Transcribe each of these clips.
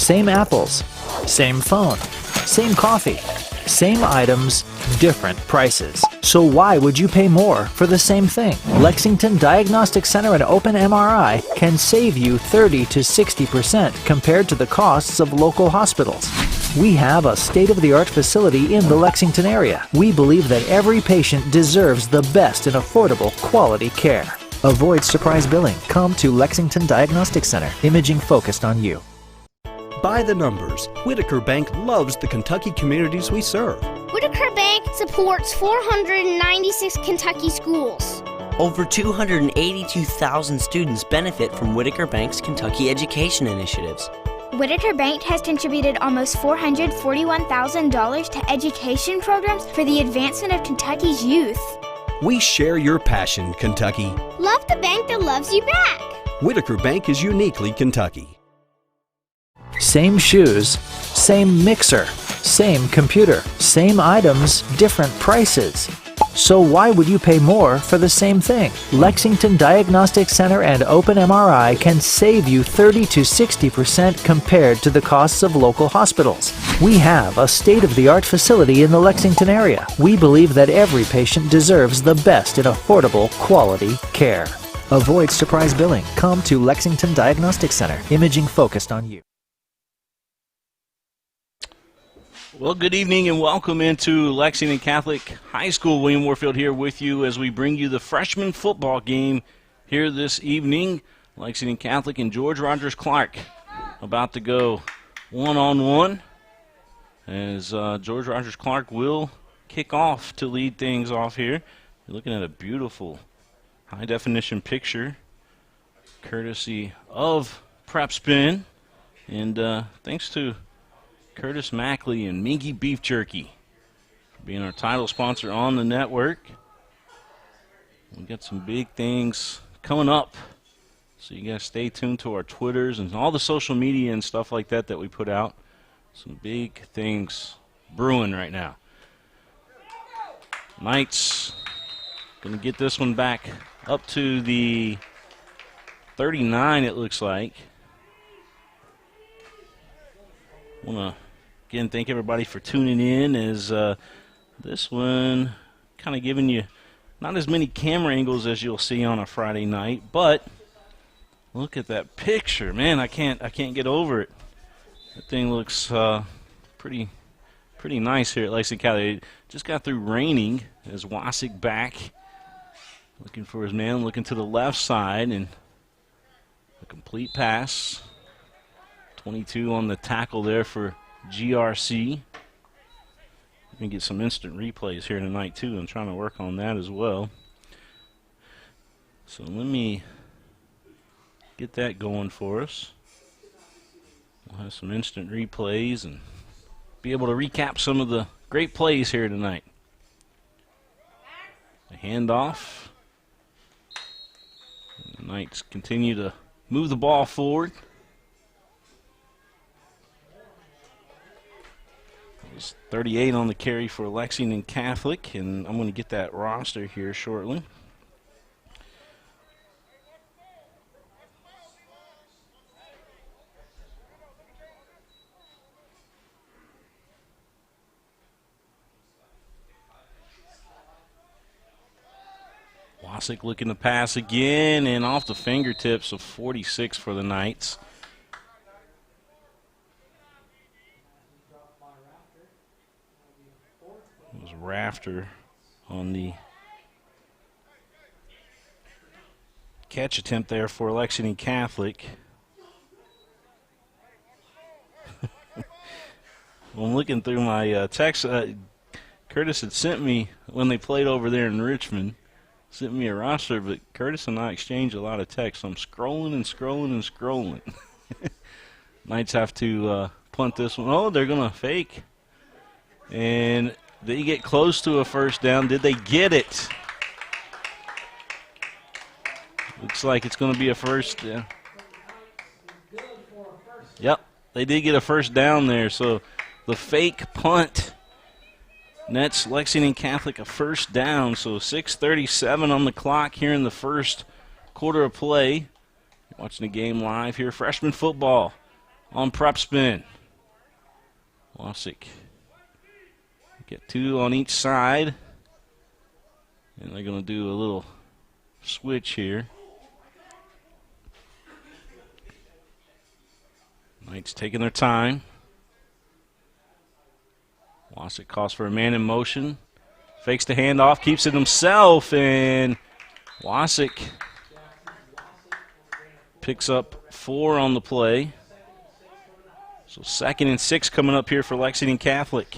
Same apples, same phone, same coffee, same items, different prices. So why would you pay more for the same thing? Lexington Diagnostic Center and Open MRI can save you 30 to 60% compared to the costs of local hospitals. We have a state-of-the-art facility in the Lexington area. We believe that every patient deserves the best in affordable, quality care. Avoid surprise billing. Come to Lexington Diagnostic Center. Imaging focused on you. By the numbers, Whitaker Bank loves the Kentucky communities we serve. Whitaker Bank supports 496 Kentucky schools. Over 282,000 students benefit from Whitaker Bank's Kentucky education initiatives. Whitaker Bank has contributed almost $441,000 to education programs for the advancement of Kentucky's youth. We share your passion, Kentucky. Love the bank that loves you back. Whitaker Bank is uniquely Kentucky. Same shoes, same mixer, same computer, same items, different prices. So why would you pay more for the same thing? Lexington Diagnostic Center and Open MRI can save you 30 to 60% compared to the costs of local hospitals. We have a state-of-the-art facility in the Lexington area. We believe that every patient deserves the best in affordable, quality care. Avoid surprise billing. Come to Lexington Diagnostic Center. Imaging focused on you. Well, good evening and welcome into Lexington Catholic High School. William Warfield here with you as we bring you the freshman football game here this evening. Lexington Catholic and George Rogers Clark about to go one-on-one as George Rogers Clark will kick off to lead things off here. You're looking at a beautiful high-definition picture courtesy of Prep Spin, and thanks to Curtis Mackley and Minky Beef Jerky for being our title sponsor on the network. We got some big things coming up, so you guys stay tuned to our Twitters and all the social media and stuff like that that we put out. Some big things brewing right now. Knights going to get this one back up to the 39, it looks like. Want to again thank everybody for tuning in as this one kind of giving you not as many camera angles as you'll see on a Friday night, but look at that picture, man! I can't get over it. That thing looks pretty nice here at Lexington Catholic. It just got through raining as Wasik back, looking for his man, looking to the left side, and a complete pass. 22 on the tackle there for GRC. We can get some instant replays here tonight too. I'm trying to work on that as well. So let me get that going for us. We'll have some instant replays and be able to recap some of the great plays here tonight. A handoff. And the Knights continue to move the ball forward. 38 on the carry for Lexington Catholic, and I'm going to get that roster here shortly. Wasik looking to pass again, and off the fingertips of 46 for the Knights. It was Rafter on the catch attempt there for Lexington Catholic. I'm looking through my text. Curtis had sent me, when they played over there in Richmond, sent me a roster, but Curtis and I exchanged a lot of texts. So I'm scrolling and scrolling and scrolling. Knights have to punt this one. Oh, they're going to fake. And they get close to a first down. Did they get it? Looks like it's going to be a first. Yep, they did get a first down there. So the fake punt nets Lexington Catholic a first down. So 6:37 on the clock here in the first quarter of play. Watching the game live here. Freshman football. on prep spin. Wasick get 2 on each side. And they're going to do a little switch here. Knights taking their time. Wasick calls for a man in motion. Fakes the handoff, keeps it himself, and Wasick picks up 4 on the play. So 2nd and 6 coming up here for Lexington Catholic.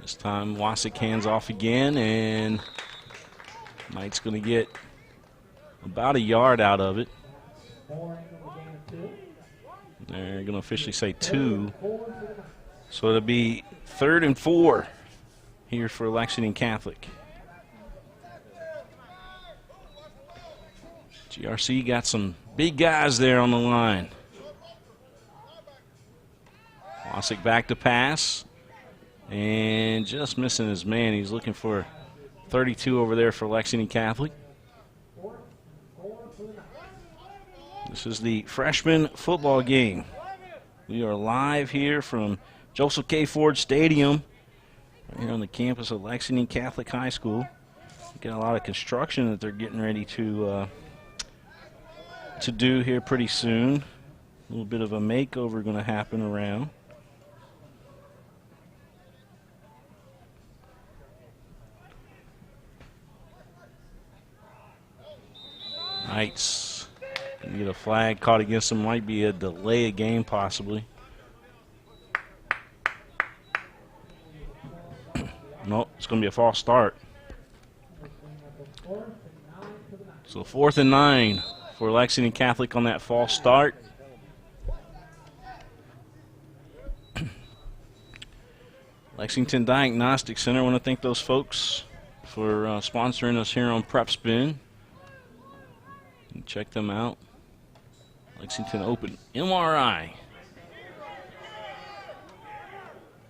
This time Wasick hands off again, and Knight's going to get about a yard out of it. They're going to officially say 2. So it'll be 3rd and 4 here for Lexington Catholic. GRC got some big guys there on the line. Wasick back to pass. And just missing his man. He's looking for 32 over there for Lexington Catholic. This is the freshman football game. We are live here from Joseph K. Ford Stadium, right here on the campus of Lexington Catholic High School. Got a lot of construction that they're getting ready to do here pretty soon. A little bit of a makeover going to happen around. Knights get a flag caught against them. Might be a delay of game possibly. Nope, it's going to be a false start. So 4th and 9 for Lexington Catholic on that false start. Lexington Diagnostic Center, I want to thank those folks for sponsoring us here on Prep Spin. Check them out. Lexington Open MRI.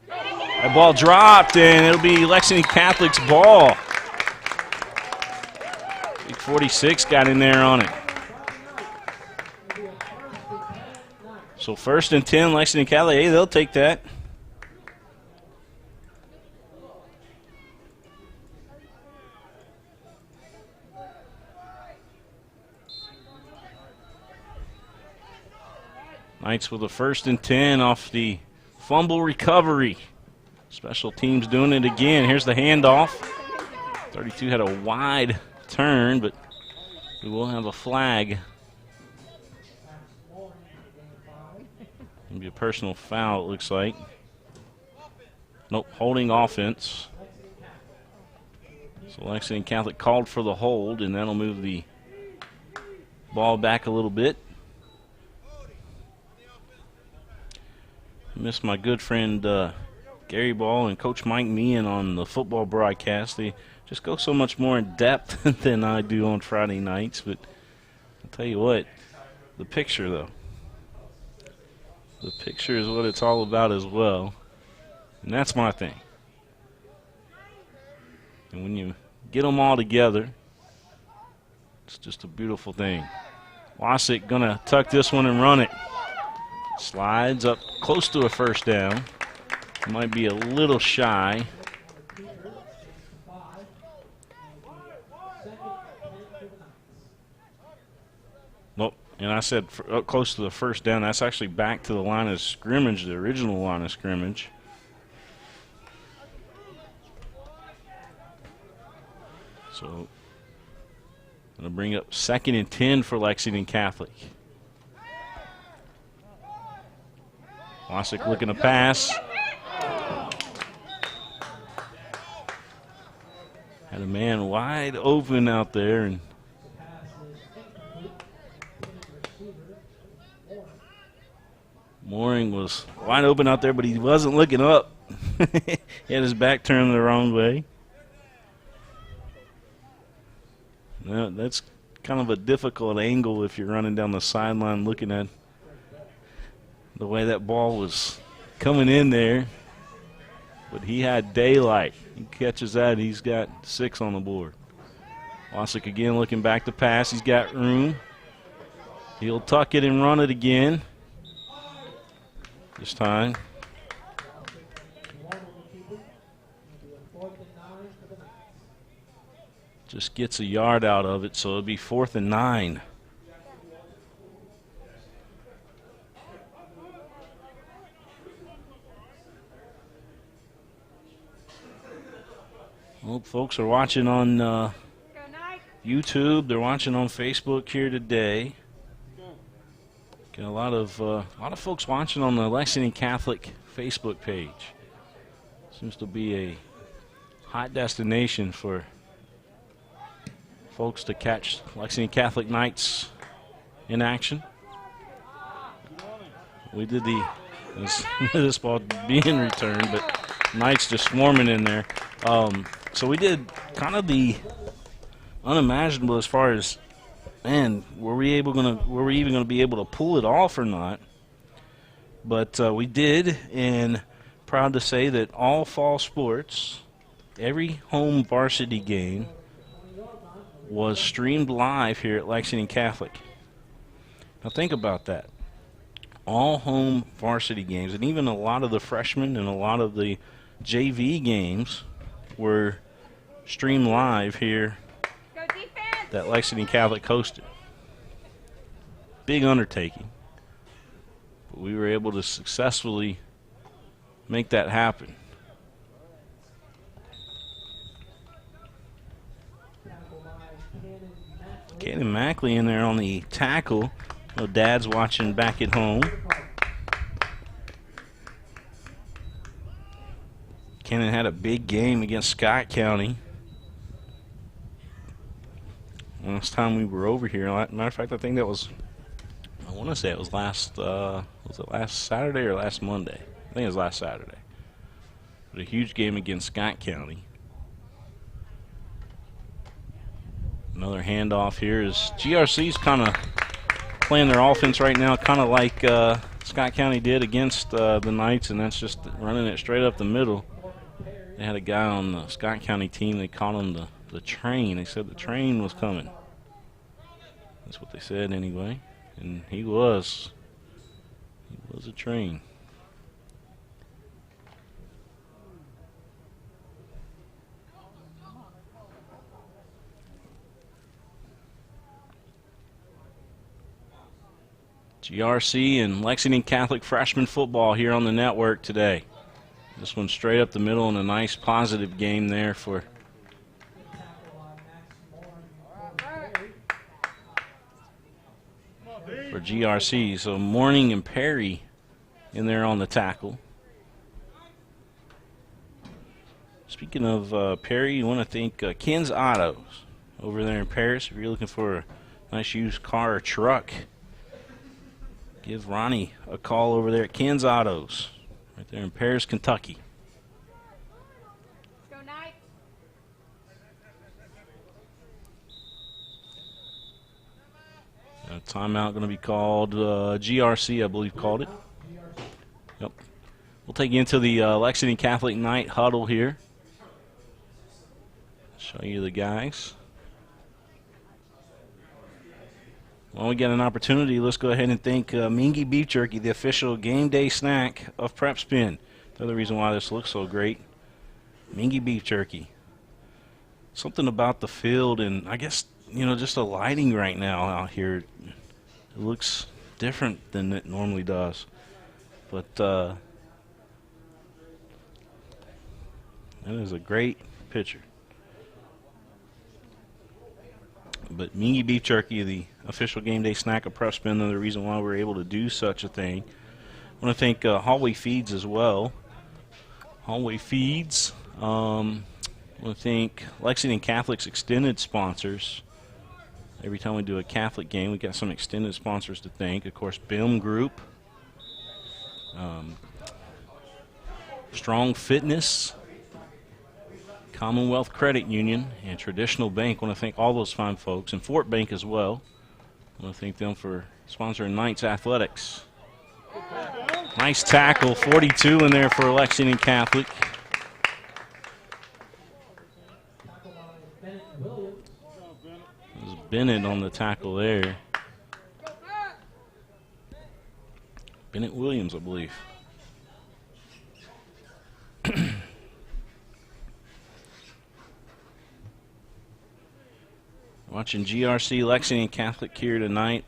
That ball dropped, and it'll be Lexington Catholic's ball. Big 46 got in there on it. So 1st and 10, Lexington Catholic. Hey, they'll take that. Knights with a 1st and 10 off the fumble recovery. Special teams doing it again. Here's the handoff. 32 had a wide turn, but we will have a flag. It'll be a personal foul, it looks like. Nope, holding offense. So Lexington Catholic called for the hold, and that'll move the ball back a little bit. Miss my good friend Gary Ball and Coach Mike Meehan on the football broadcast. They just go so much more in depth than I do on Friday nights. But I'll tell you what, the picture though. The picture is what it's all about as well. And that's my thing. And when you get them all together, it's just a beautiful thing. Wasick gonna tuck this one and run it. Slides up close to a 1st down. Might be a little shy. Nope. And I said up close to the 1st down. That's actually back to the line of scrimmage, the original line of scrimmage. So, going to bring up 2nd and 10 for Lexington Catholic. Wasick looking to pass. Had a man wide open out there, and Mooring was wide open out there, but he wasn't looking up. He had his back turned the wrong way. Now, that's kind of a difficult angle if you're running down the sideline looking at the way that ball was coming in there. But he had daylight. He catches that, he's got 6 on the board. Wasick again looking back to pass. He's got room. He'll tuck it and run it again. This time. Just gets a yard out of it, so it'll be 4th and 9. Well, folks are watching on YouTube. They're watching on Facebook here today. Got a lot of folks watching on the Lexington Catholic Facebook page. Seems to be a hot destination for folks to catch Lexington Catholic Knights in action. We did this ball being returned, but Knights just swarming in there. So we did kind of the unimaginable as far as, man, were we even going to be able to pull it off or not? But we did, and proud to say that all fall sports, every home varsity game was streamed live here at Lexington Catholic. Now think about that. All home varsity games, and even a lot of the freshmen and a lot of the JV games were streamed live here that Lexington Catholic hosted. Big undertaking. But we were able to successfully make that happen. Caden Mackley in there on the tackle. No, Dad's watching back at home. Cannon had a big game against Scott County. Last time we were over here, matter of fact, I think that was, I want to say it was last, was it last Saturday or last Monday? I think it was last Saturday. But a huge game against Scott County. Another handoff here is GRC's kind of playing their offense right now, kind of like Scott County did against the Knights, and that's just running it straight up the middle. They had a guy on the Scott County team, they called him the train. They said the train was coming. That's what they said anyway. And he was a train. GRC and Lexington Catholic freshman football here on the network today. This one straight up the middle and a nice positive game there for GRC. So Morning and Perry in there on the tackle. Speaking of Perry, you want to thank Ken's Autos over there in Paris. If you're looking for a nice used car or truck, give Ronnie a call over there at Ken's Autos, right there in Paris, Kentucky. Go Knights. A timeout going to be called GRC, I believe, called it. Yep. We'll take you into the Lexington Catholic Knight huddle here. Show you the guys. Well, we got an opportunity. Let's go ahead and thank Mingy Beef Jerky, the official game day snack of Prep Spin. The other reason why this looks so great, Mingy Beef Jerky. Something about the field and I guess, you know, just the lighting right now out here. It looks different than it normally does. But that is a great picture. But Mingy Beef Jerky, the official game day snack of Prep Spin, another reason why we're able to do such a thing. I want to thank Hallway Feeds as well. Hallway Feeds. I want to thank Lexington Catholic's extended sponsors. Every time we do a Catholic game, we got some extended sponsors to thank. Of course, BIM Group, Strong Fitness, Commonwealth Credit Union, and Traditional Bank. I want to thank all those fine folks, and Fort Bank as well. I want to thank them for sponsoring Knights Athletics. Nice tackle, 42 in there for Lexington Catholic. It was Bennett on the tackle there. Bennett Williams, I believe. Watching GRC Lexington Catholic here tonight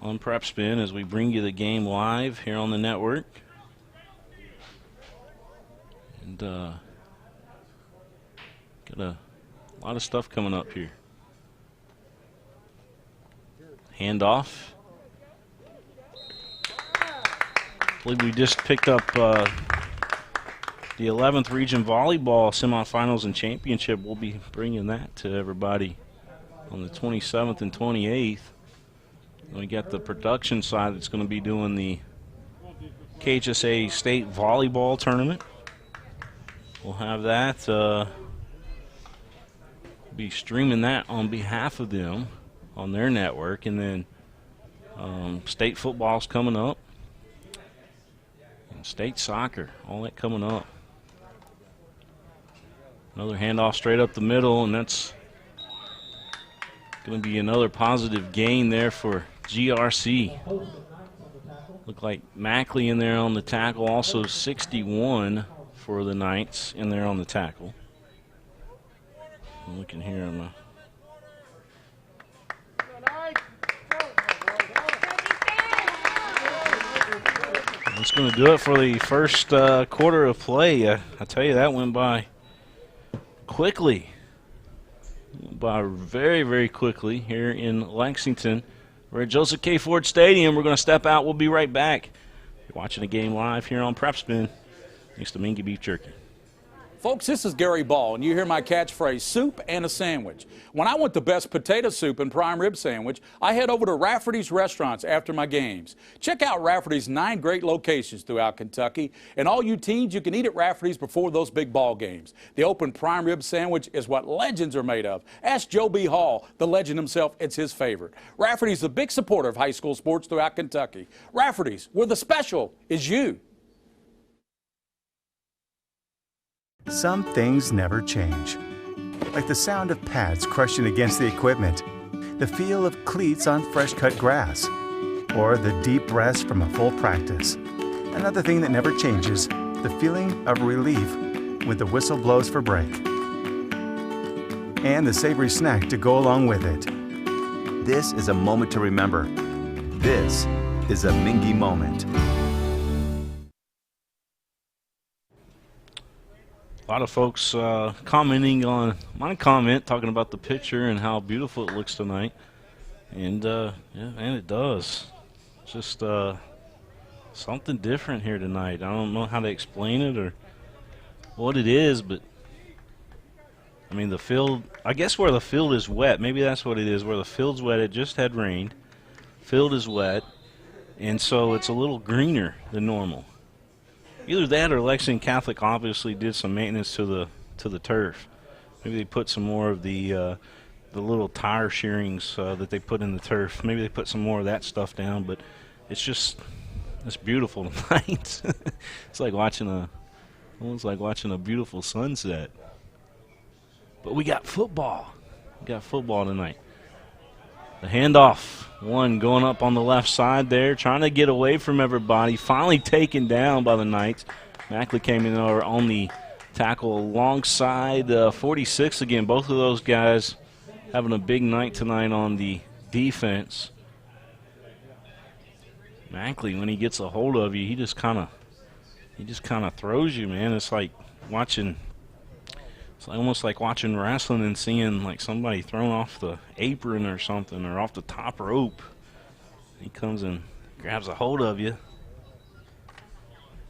on Prep Spin as we bring you the game live here on the network. And got a lot of stuff coming up here. Handoff. I believe we just picked up the 11th Region Volleyball semifinals and championship. We'll be bringing that to everybody on the 27th and 28th. We got the production side that's going to be doing the KHSA State Volleyball Tournament. We'll have that, be streaming that on behalf of them on their network. And then state football's coming up. And state soccer, all that coming up. Another handoff straight up the middle, and that's going to be another positive gain there for GRC. Look like Mackley in there on the tackle, also 61 for the Knights in there on the tackle. I'm looking here on the. That's going to do it for the first quarter of play. I tell you, that went by quickly. By very, very quickly here in Lexington. We're at Joseph K. Ford Stadium. We're going to step out. We'll be right back. You're watching the game live here on Prep Spin. Thanks to Mingy Beef Jerky. Folks, this is Gary Ball, and you hear my catchphrase, soup and a sandwich. When I want the best potato soup and prime rib sandwich, I head over to Rafferty's Restaurants after my games. Check out Rafferty's 9 great locations throughout Kentucky, and all you teens, you can eat at Rafferty's before those big ball games. The open prime rib sandwich is what legends are made of. Ask Joe B. Hall, the legend himself, it's his favorite. Rafferty's a big supporter of high school sports throughout Kentucky. Rafferty's, where the special is you. Some things never change, like the sound of pads crushing against the equipment, the feel of cleats on fresh-cut grass, or the deep rest from a full practice. Another thing that never changes, the feeling of relief when the whistle blows for break. And the savory snack to go along with it. This is a moment to remember. This is a Mingy moment. A lot of folks commenting on my comment, talking about the picture and how beautiful it looks tonight. And, yeah, man, it does. It's just something different here tonight. I don't know how to explain it or what it is, but, I mean, the field, I guess where the field is wet, maybe that's what it is. Where the field's wet, it just had rained. Field is wet, and so it's a little greener than normal. Either that or Lexington Catholic obviously did some maintenance to the turf. Maybe they put some more of the little tire shearings that they put in the turf. Maybe they put some more of that stuff down. But it's beautiful tonight. It's like almost like watching a beautiful sunset. But we got football. We got football tonight. The handoff, one going up on the left side there, trying to get away from everybody. Finally taken down by the Knights. Mackley came in over on the tackle alongside 46 again. Both of those guys having a big night tonight on the defense. Mackley, when he gets a hold of you, he just kind of throws you, man. It's like watching. It's almost like watching wrestling and seeing like somebody thrown off the apron or something or off the top rope. He comes and grabs a hold of you,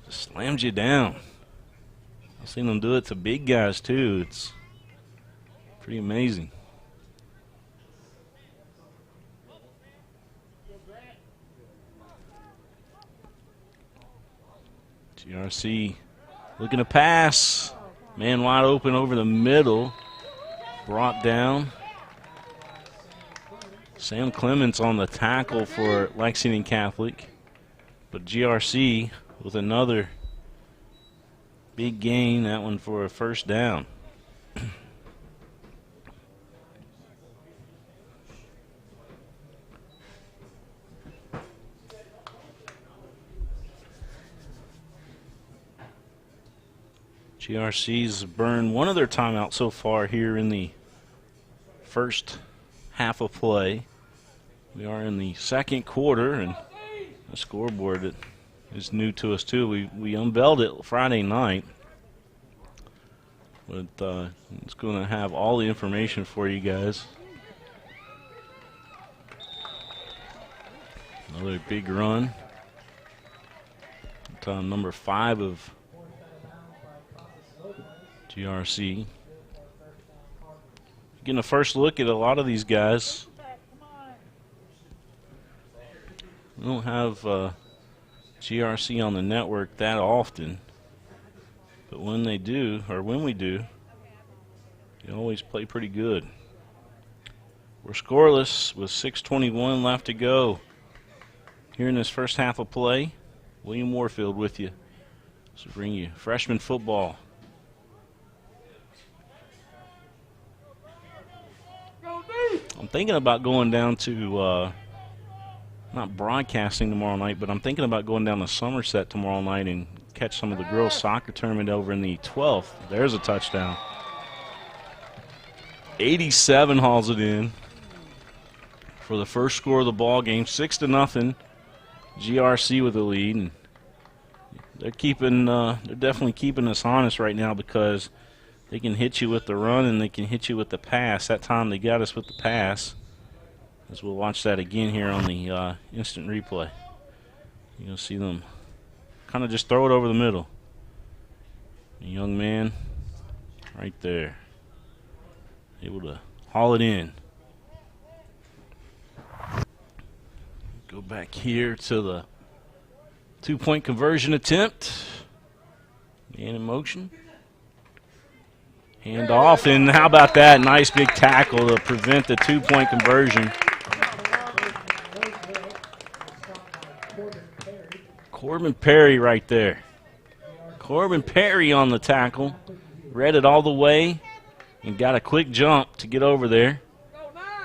just slams you down. I've seen them do it to big guys too. It's pretty amazing. GRC looking to pass. Man wide open over the middle. Brought down. Sam Clements on the tackle for Lexington Catholic. But GRC with another big gain, that one for a first down. GRC's burned one of their timeouts so far here in the first half of play. We are in the second quarter, and the scoreboard is new to us too. We unveiled it Friday night, but it's going to have all the information for you guys. Another big run. Number 5 of GRC. Getting a first look at a lot of these guys. We don't have GRC on the network that often, but when they do, or when we do, they always play pretty good. We're scoreless with 6:21 left to go here in this first half of play. William Warfield with you. So bring you freshman football. I'm thinking about going down to, not broadcasting tomorrow night, but I'm thinking about going down to Somerset tomorrow night and catch some of the girls' soccer tournament over in the 12th. There's a touchdown. 87 hauls it in for the first score of the ball game, 6-0. GRC with the lead, and they're definitely keeping us honest right now because they can hit you with the run and they can hit you with the pass. That time they got us with the pass. As we'll watch that again here on the instant replay. You'll see them kind of just throw it over the middle. The young man right there, able to haul it in. Go back here to the 2-point conversion attempt. Man in motion. Hand off, and how about that? Nice big tackle to prevent the 2-point conversion. Corbin Perry right there. Corbin Perry on the tackle. Read it all the way and got a quick jump to get over there.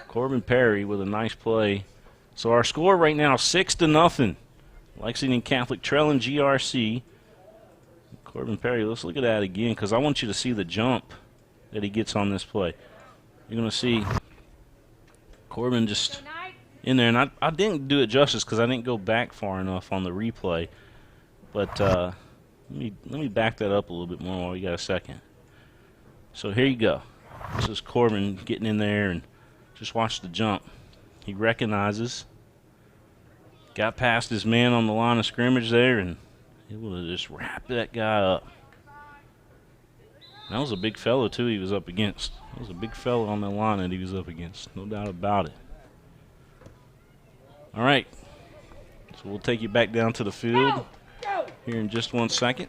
Corbin Perry with a nice play. So our score right now, 6-0. Lexington Catholic trailing GRC. Corbin Perry, let's look at that again because I want you to see the jump that he gets on this play. You're going to see Corbin just in there. And I didn't do it justice because I didn't go back far enough on the replay. But let me back that up a little bit more while you got a second. So here you go. This is Corbin getting in there, and just watch the jump. He recognizes. Got past his man on the line of scrimmage there, and able to just wrap that guy up. That was a big fellow, too, he was up against. That was a big fellow on the line that he was up against. No doubt about it. All right. So we'll take you back down to the field here in just 1 second.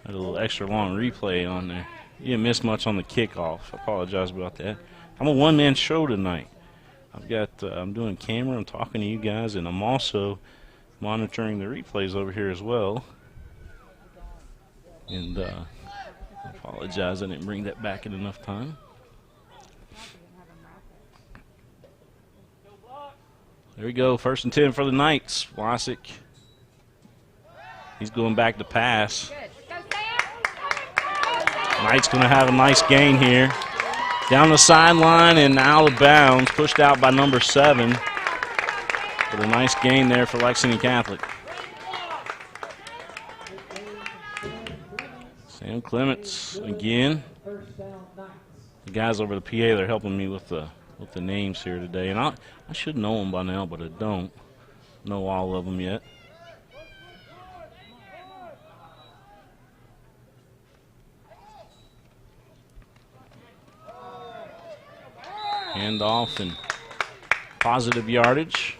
Had a little extra long replay on there. You didn't miss much on the kickoff. I apologize about that. I'm a one-man show tonight. I'm doing camera, I'm talking to you guys, and I'm also monitoring the replays over here as well. And I apologize I didn't bring that back in enough time. There we go, 1st and 10 for the Knights. Vlasic, he's going back to pass. Knight's going to have a nice gain here. Down the sideline and out of bounds, pushed out by number 7. But a nice gain there for Lexington Catholic. Sam Clements again. The guys over the PA, they're helping me with the names here today. And I should know them by now, but I don't know all of them yet. Hand off and positive yardage.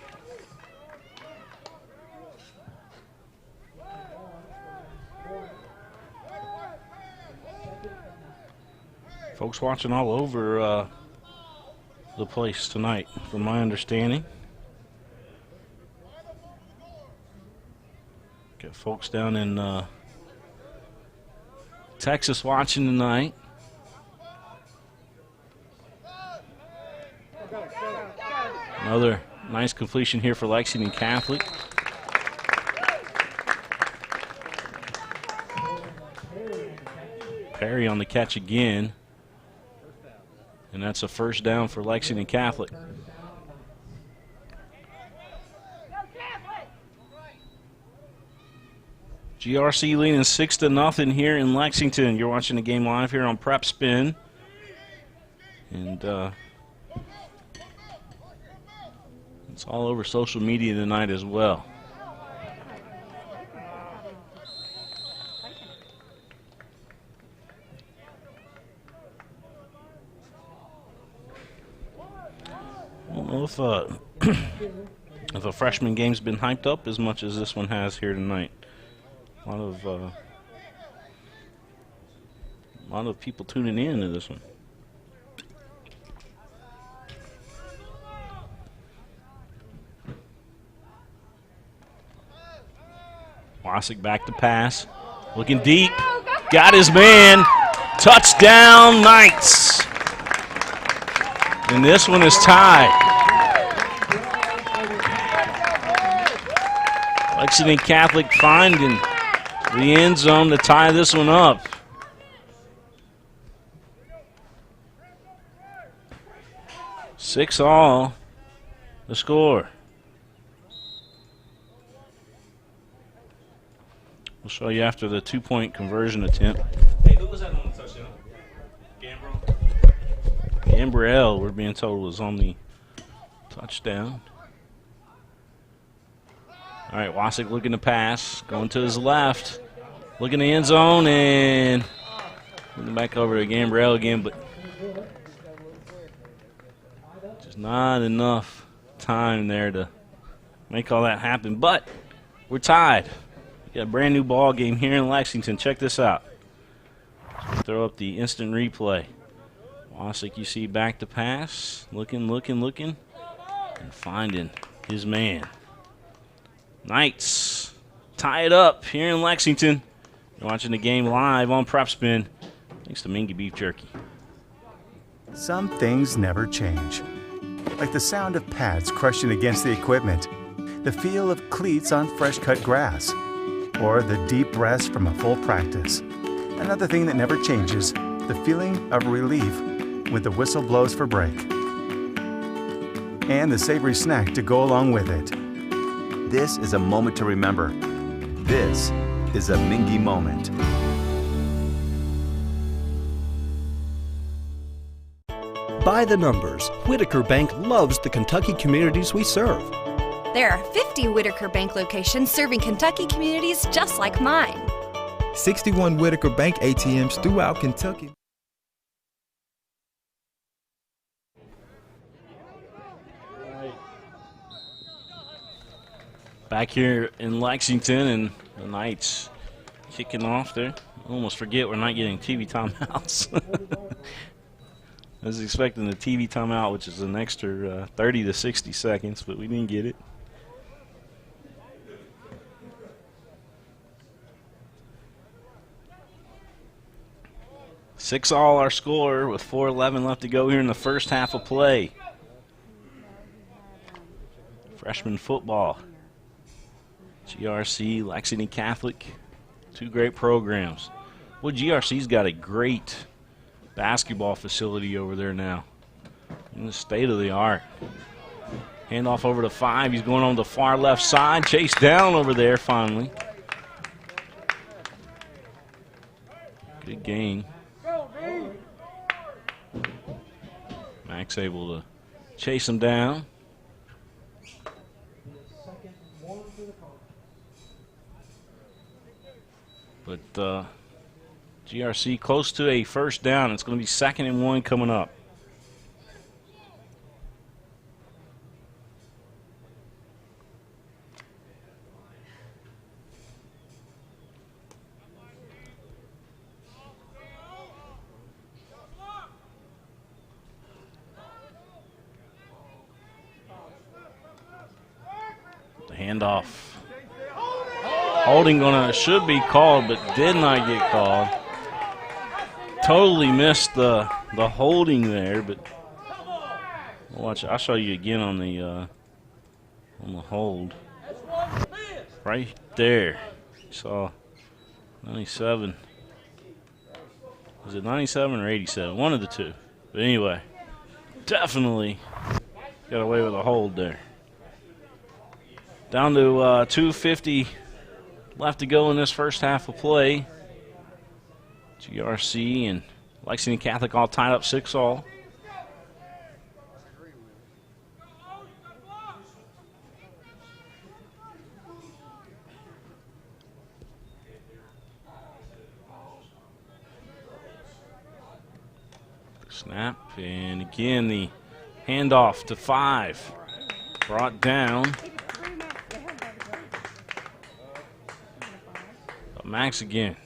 Folks watching all over the place tonight, from my understanding. Got folks down in Texas watching tonight. Another nice completion here for Lexington Catholic. Perry on the catch again. And that's a first down for Lexington Catholic. GRC leading 6-0 here in Lexington. You're watching the game live here on Prep Spin. And it's all over social media tonight as well. I don't know if a freshman game's been hyped up as much as this one has here tonight. A lot of people tuning in to this one. Wasick back to pass, looking deep, got his man, touchdown Knights. And this one is tied. Lexington Catholic finding the end zone to tie this one up. Six all, the score. We'll show you after the 2-point conversion attempt. Hey, who was that on the touchdown? Gambrell, we're being told, was on the touchdown. All right, Wasick looking to pass, going to his left, looking in the end zone, and looking back over to Gambrell again, but just not enough time there to make all that happen. But we're tied. We got a brand new ball game here in Lexington. Check this out. Throw up the instant replay. Wasick, you see, back to pass, looking, and finding his man. Knights tie it up here in Lexington. You're watching the game live on Prep Spin. Thanks to Mingy Beef Jerky. Some things never change. Like the sound of pads crushing against the equipment, the feel of cleats on fresh-cut grass, or the deep rest from a full practice. Another thing that never changes, the feeling of relief when the whistle blows for break. And the savory snack to go along with it. This is a moment to remember. This is a Mingy moment. By the numbers, Whitaker Bank loves the Kentucky communities we serve. There are 50 Whitaker Bank locations serving Kentucky communities just like mine. 61 Whitaker Bank ATMs throughout Kentucky. Back here in Lexington, and the Knights kicking off there. I almost forget we're not getting TV timeouts. I was expecting the TV timeout, which is an extra 30 to 60 seconds, but we didn't get it. Six all our score with 4:11 left to go here in the first half of play. Freshman football. GRC, Lexington Catholic, two great programs. Well, GRC's got a great basketball facility over there now. In the state of the art. Handoff over to 5. He's going on the far left side. Chased down over there finally. Good gain. Max able to chase him down. But GRC close to a first down. It's going to be 2nd and 1 coming up. handoff. Holding should be called, but did not get called. Totally missed the holding there, but watch. I'll show you again on the hold. Right there, you saw 97. Was it 97 or 87? One of the two. But anyway, definitely got away with a hold there. Down to 2:50 left to go in this first half of play. GRC and Lexington Catholic all tied up 6-all. Snap, and again the handoff to 5. Brought down. But Max again.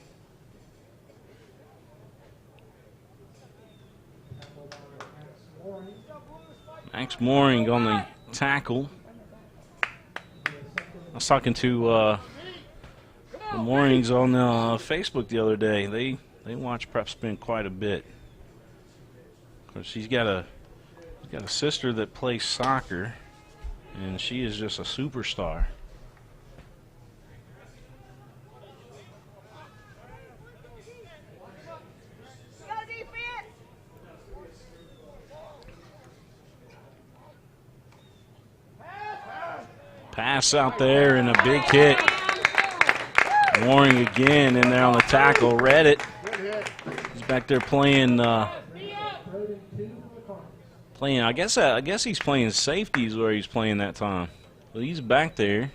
Max Mooring on the tackle. I was talking to the Moorings on Facebook the other day. They watch prep spin quite a bit. Of course, he's got a sister that plays soccer, and she is just a superstar. Pass out there and a big hit. Mooring again in there on the tackle. Read it. He's back there playing. I guess he's playing safeties where he's playing that time. But he's back there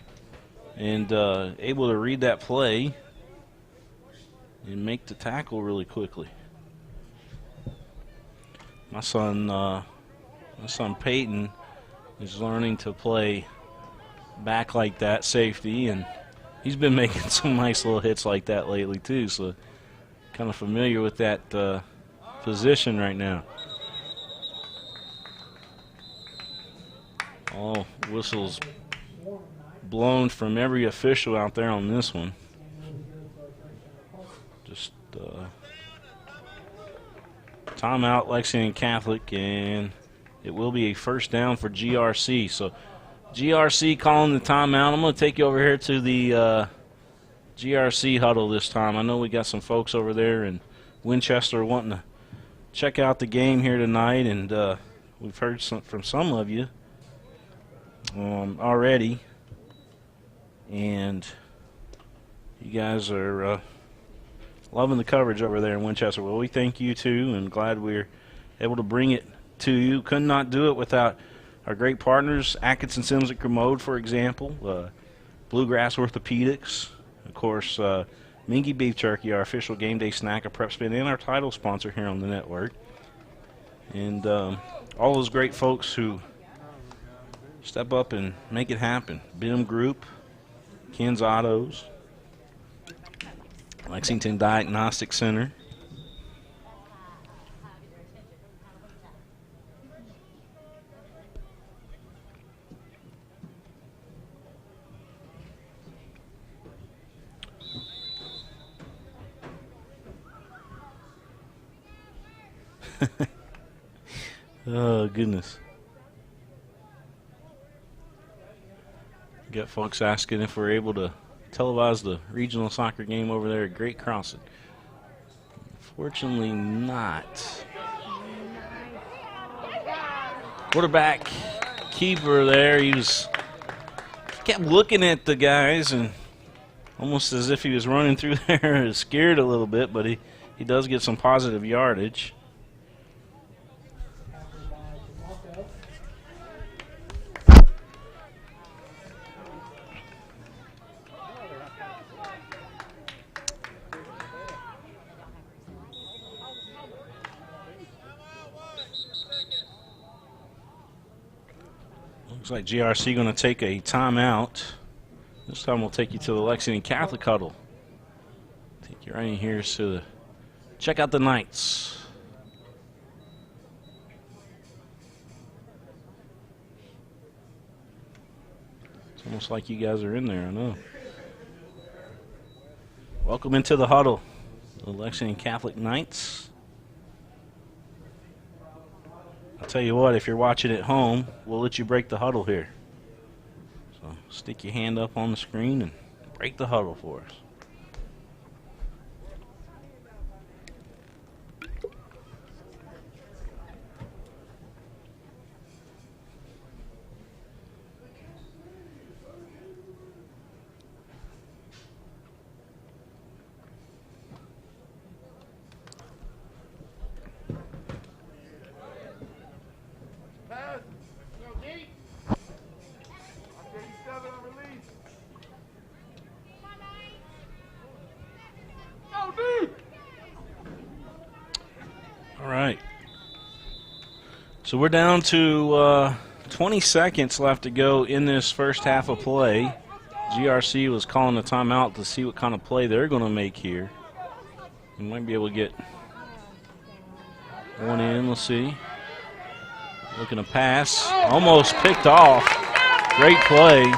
and able to read that play and make the tackle really quickly. My son Peyton is learning to play back like that, safety, and he's been making some nice little hits like that lately too, so kind of familiar with that position right now. All whistles blown from every official out there on this one. Just timeout Lexington Catholic, and it will be a first down for GRC. So GRC calling the timeout. I'm going to take you over here to the GRC huddle this time. I know we got some folks over there in Winchester wanting to check out the game here tonight, and we've heard from some of you already, and you guys are loving the coverage over there in Winchester. Well, we thank you too, and glad we're able to bring it to you. Could not do it without our great partners, Atkinson Sims at Kermode, for example, Bluegrass Orthopedics, of course, Mingy Beef Jerky, our official game day snack of Prep Spin, and our title sponsor here on the network. And all those great folks who step up and make it happen. BIM Group, Ken's Autos, Lexington Diagnostic Center. Oh, goodness. Got folks asking if we're able to televise the regional soccer game over there at Great Crossing. Fortunately not. Quarterback keeper there, he kept looking at the guys and almost as if he was running through there, scared a little bit, but he does get some positive yardage. Looks like GRC going to take a timeout. This time we'll take you to the Lexington Catholic huddle. Take you right in here to check out the Knights. It's almost like you guys are in there, I know. Welcome into the huddle, the Lexington Catholic Knights. I'll tell you what, if you're watching at home, we'll let you break the huddle here. So stick your hand up on the screen and break the huddle for us. So we're down to 20 seconds left to go in this first half of play. GRC was calling a timeout to see what kind of play they're going to make here. We might be able to get one in. Let's see. Looking to pass. Almost picked off. Great play.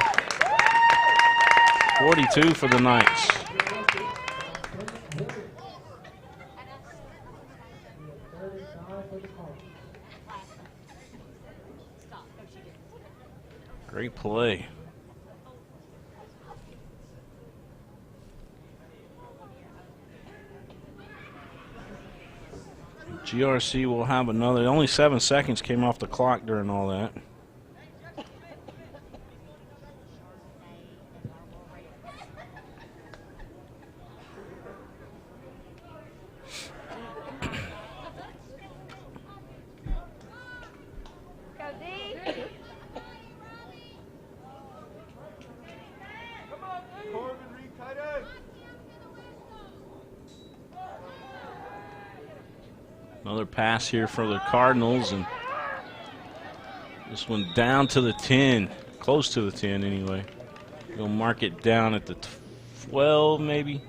42 for the Knights. Great play. GRC will have another. Only 7 seconds came off the clock during all that. Another pass here for the Cardinals, and this one down to the 10, close to the 10 anyway. We'll mark it down at the 12 maybe.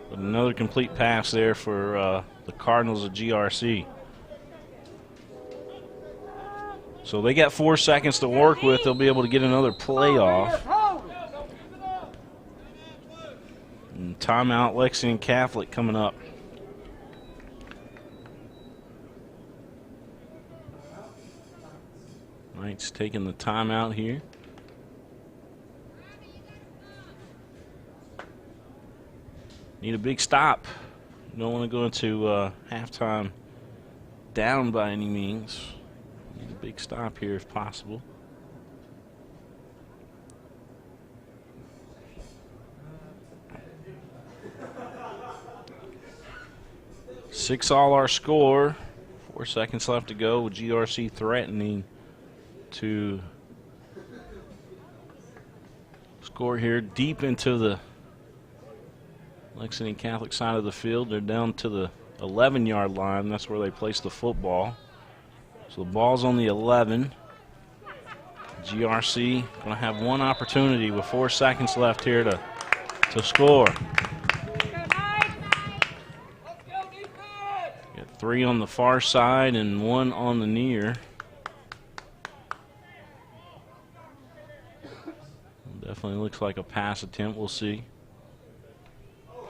But another complete pass there for the Cardinals of GRC. So they got 4 seconds to work with. They'll be able to get another play off. And timeout Lexington Catholic coming up. Knights taking the timeout here. Need a big stop. Don't want to go into halftime down by any means. Need a big stop here if possible. Six all our score. 4 seconds left to go with GRC threatening to score here deep into the Lexington Catholic side of the field. They're down to the 11-yard line. That's where they place the football. So the ball's on the 11. GRC going to have one opportunity with 4 seconds left here to score. Got 3 on the far side and 1 on the near. Definitely looks like a pass attempt. We'll see.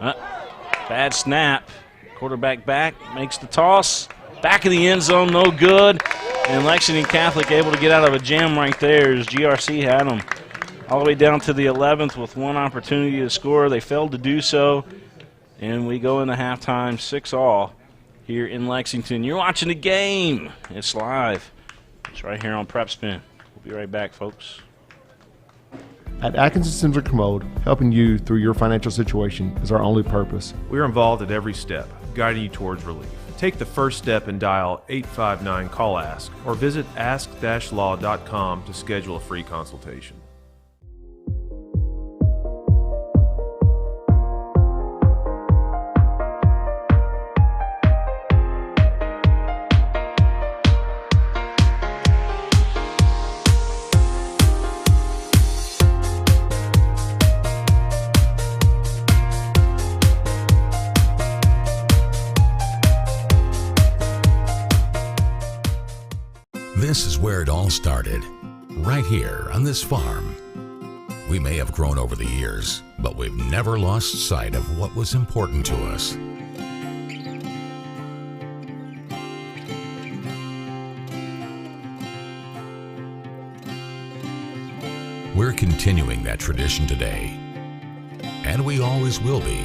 Bad snap. Quarterback back, makes the toss. Back of the end zone, no good. And Lexington Catholic able to get out of a jam right there as GRC had them all the way down to the 11th with one opportunity to score. They failed to do so. And we go into halftime 6-all here in Lexington. You're watching the game. It's live. It's right here on Prep Spin. We'll be right back, folks. At Atkinson Sims Commode, helping you through your financial situation is our only purpose. We're involved at every step, guiding you towards relief. Take the first step and dial 859-CALL-ASK or visit ask-law.com to schedule a free consultation. This is where it all started, right here on this farm. We may have grown over the years, but we've never lost sight of what was important to us. We're continuing that tradition today, and we always will be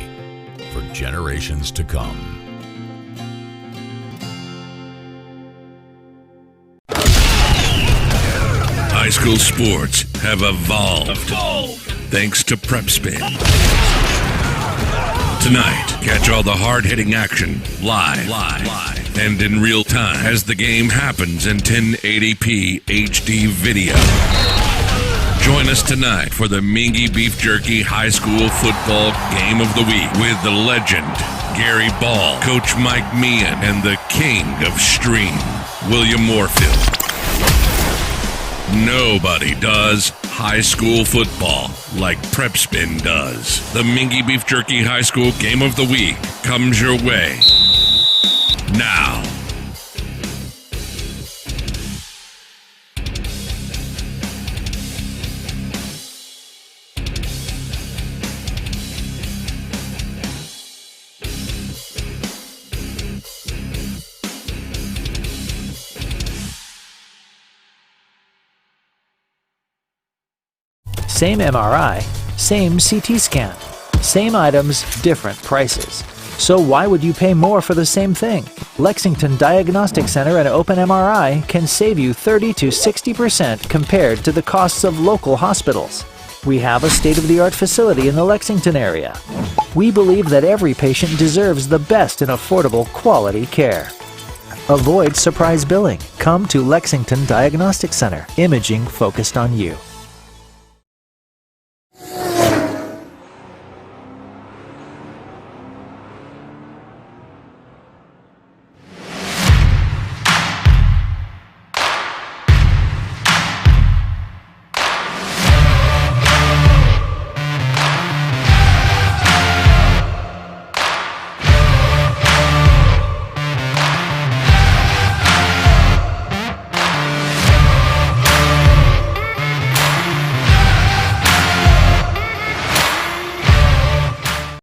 for generations to come. High school sports have evolved thanks to Prep Spin. Tonight, catch all the hard-hitting action live and in real time as the game happens in 1080p HD video. Join us tonight for the Mingy Beef Jerky High School Football Game of the Week with the legend, Gary Ball, Coach Mike Meehan, and the king of stream, William Moorfield. Nobody does high school football like Prep Spin does. The Mingy Beef Jerky High School Game of the Week comes your way now. Same MRI, same CT scan. Same items, different prices. So why would you pay more for the same thing? Lexington Diagnostic Center and Open MRI can save you 30 to 60% compared to the costs of local hospitals. We have a state-of-the-art facility in the Lexington area. We believe that every patient deserves the best in affordable, quality care. Avoid surprise billing. Come to Lexington Diagnostic Center. Imaging focused on you.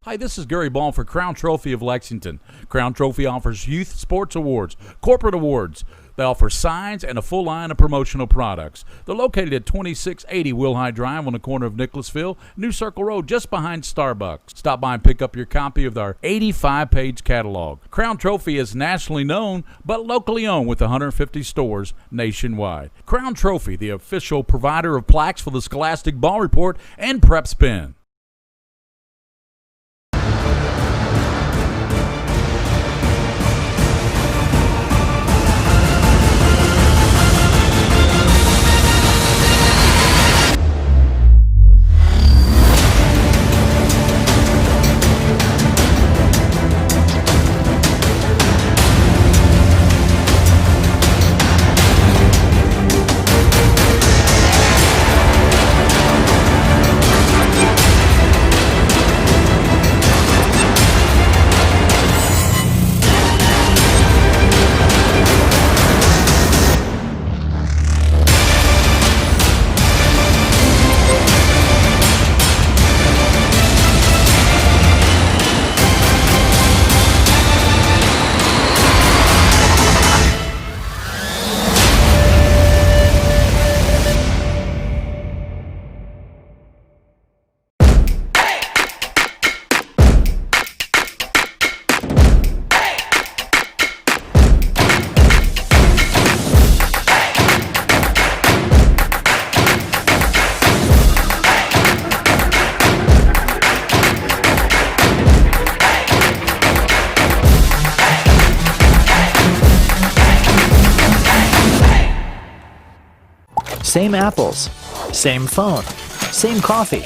Hi, this is Gary Ball for Crown Trophy of Lexington. Crown Trophy offers youth sports awards, corporate awards. They offer signs and a full line of promotional products. They're located at 2680 Wilhite Drive on the corner of Nicholasville, New Circle Road, just behind Starbucks. Stop by and pick up your copy of our 85-page catalog. Crown Trophy is nationally known, but locally owned with 150 stores nationwide. Crown Trophy, the official provider of plaques for the Scholastic Ball Report and Prep Spin. Same apples, same phone, same coffee,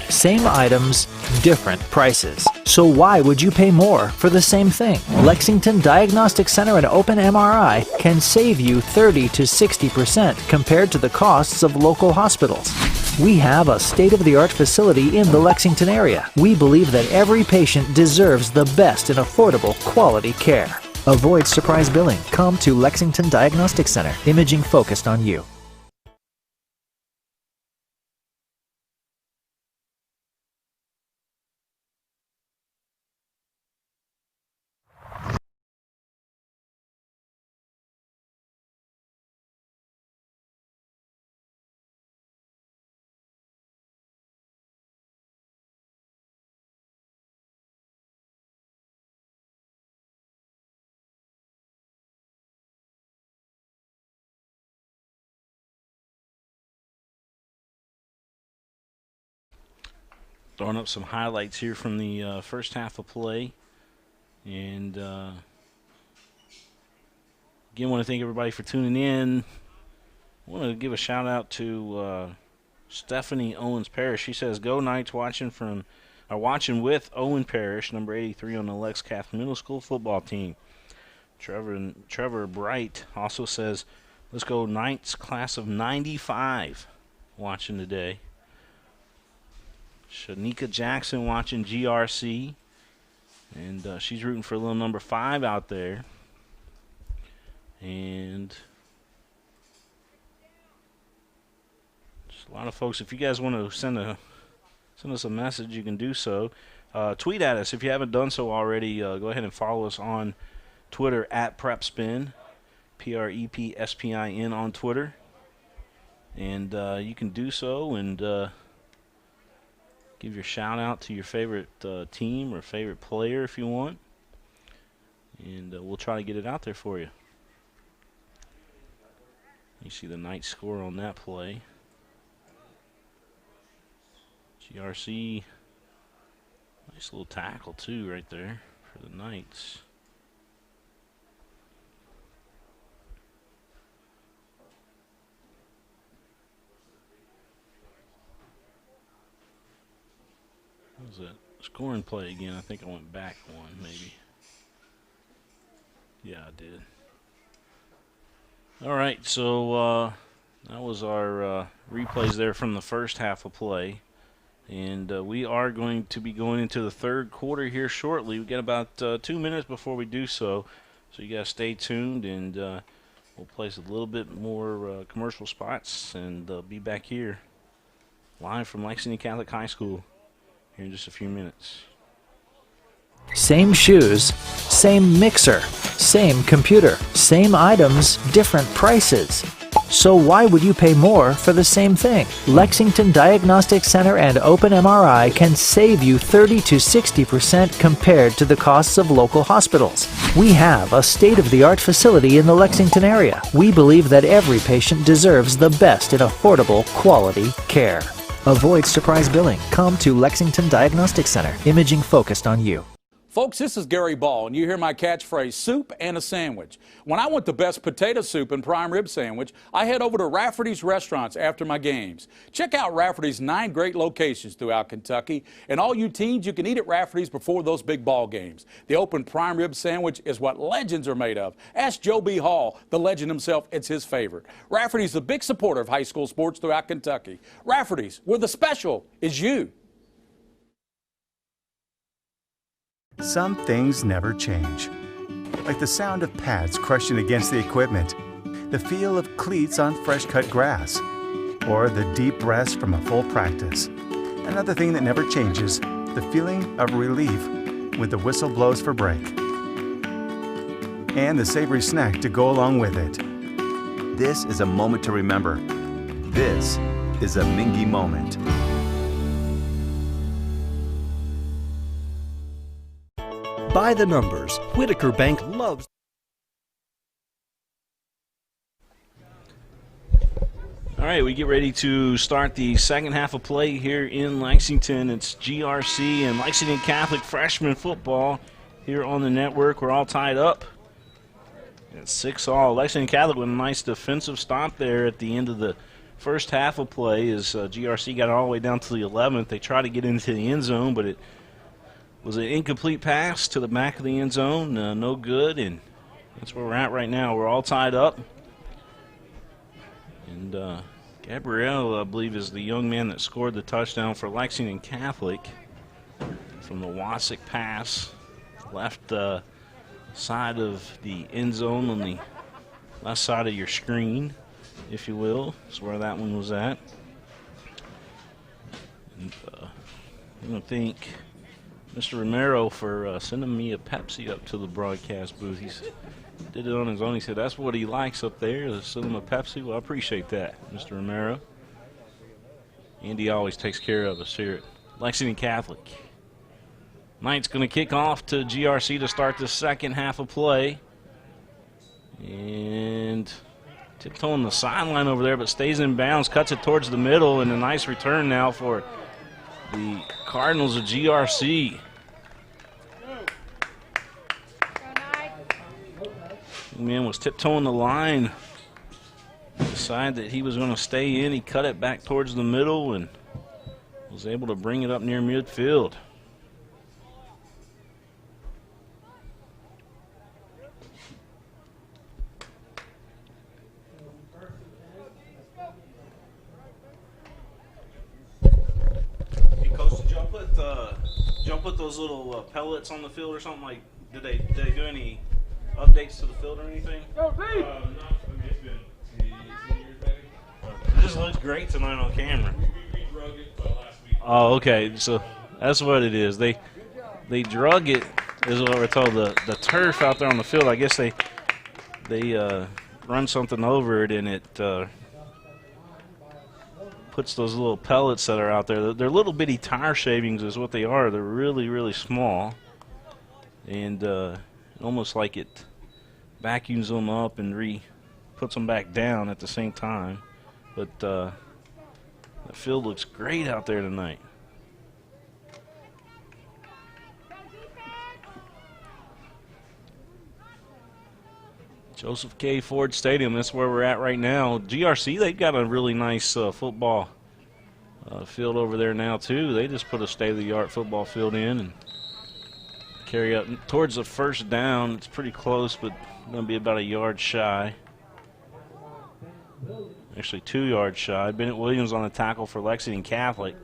same items, different prices. So why would you pay more for the same thing? Lexington Diagnostic Center and Open MRI can save you 30 to 60% compared to the costs of local hospitals. We have a state-of-the-art facility in the Lexington area. We believe that every patient deserves the best in affordable, quality care. Avoid surprise billing. Come to Lexington Diagnostic Center. Imaging focused on you. Throwing up some highlights here from the first half of play. And again, want to thank everybody for tuning in. I want to give a shout out to Stephanie Owens Parrish. She says, "Go Knights, watching with Owen Parrish, number 83 on the Lex Catholic Middle School football team." Trevor Bright also says, "Let's go Knights, class of 95, watching today." Shanika Jackson watching GRC, and she's rooting for little number 5 out there. And just a lot of folks. If you guys want to send us a message, you can do so. Tweet at us if you haven't done so already. Go ahead and follow us on Twitter at PrepSpin, PrepSpin on Twitter, and you can do so and give your shout out to your favorite team or favorite player if you want, and we'll try to get it out there for you. You see the Knights score on that play. GRC, nice little tackle too right there for the Knights. What was that? Scoring play again. I think I went back one, maybe. Yeah, I did. All right, so that was our replays there from the first half of play. And we are going to be going into the third quarter here shortly. We got about 2 minutes before we do so. So you guys stay tuned, and we'll place a little bit more commercial spots and be back here live from Lexington Catholic High School here in just a few minutes. Same shoes, same mixer, same computer, same items, different prices. So why would you pay more for the same thing? Lexington Diagnostic Center and Open MRI can save you 30 to 60% compared to the costs of local hospitals. We have a state-of-the-art facility in the Lexington area. We believe that every patient deserves the best in affordable, quality care. Avoid surprise billing. Come to Lexington Diagnostic Center. Imaging focused on you. Folks, this is Gary Ball, and you hear my catchphrase, soup and a sandwich. When I want the best potato soup and prime rib sandwich, I head over to Rafferty's Restaurants after my games. Check out Rafferty's 9 great locations throughout Kentucky, and all you teens, you can eat at Rafferty's before those big ball games. The open prime rib sandwich is what legends are made of. Ask Joe B. Hall, the legend himself, it's his favorite. Rafferty's a big supporter of high school sports throughout Kentucky. Rafferty's, where the special is you. Some things never change. Like the sound of pads crushing against the equipment, the feel of cleats on fresh-cut grass, or the deep breaths from a full practice. Another thing that never changes, the feeling of relief when the whistle blows for break. And the savory snack to go along with it. This is a moment to remember. This is a Mingy moment. By the numbers, Whitaker Bank loves. All right, we get ready to start the second half of play here in Lexington. It's GRC and Lexington Catholic freshman football here on the network. We're all tied up at 6-all. Lexington Catholic with a nice defensive stop there at the end of the first half of play as GRC got all the way down to the 11th. They tried to get into the end zone, but it was an incomplete pass to the back of the end zone. No good, and that's where we're at right now. We're all tied up. And Gabrielle, I believe, is the young man that scored the touchdown for Lexington Catholic from the Wasik pass. Left side of the end zone on the left side of your screen, if you will. That's where that one was at. And, I want to thank Mr. Romero for sending me a Pepsi up to the broadcast booth. He did it on his own. He said that's what he likes up there, to send him a Pepsi. Well, I appreciate that, Mr. Romero. Andy always takes care of us here at Lexington Catholic. Knight's going to kick off to GRC to start the second half of play. And tiptoeing the sideline over there, but stays in bounds, cuts it towards the middle, and a nice return now for the Cardinals of GRC. Man was tiptoeing the line. Decided that he was going to stay in. He cut it back towards the middle and was able to bring it up near midfield. Hey, Coach, did y'all put those little pellets on the field or something? Like, did they do any updates to the field or anything? It just looks great tonight on camera. Oh, okay. So that's what it is. They drug it, is what we're told. The turf out there on the field. I guess they run something over it, and it puts those little pellets that are out there. They're little bitty tire shavings, is what they are. They're really, really small, and almost like it vacuums them up and puts them back down at the same time. But the field looks great out there tonight. Joseph K. Ford Stadium, that's where we're at right now. GRC, they've got a really nice football field over there now, too. They just put a state-of-the-art football field in and carry up towards the first down. It's pretty close, but going to be about a yard shy. Actually 2 yards shy. Bennett Williams on the tackle for Lexington Catholic.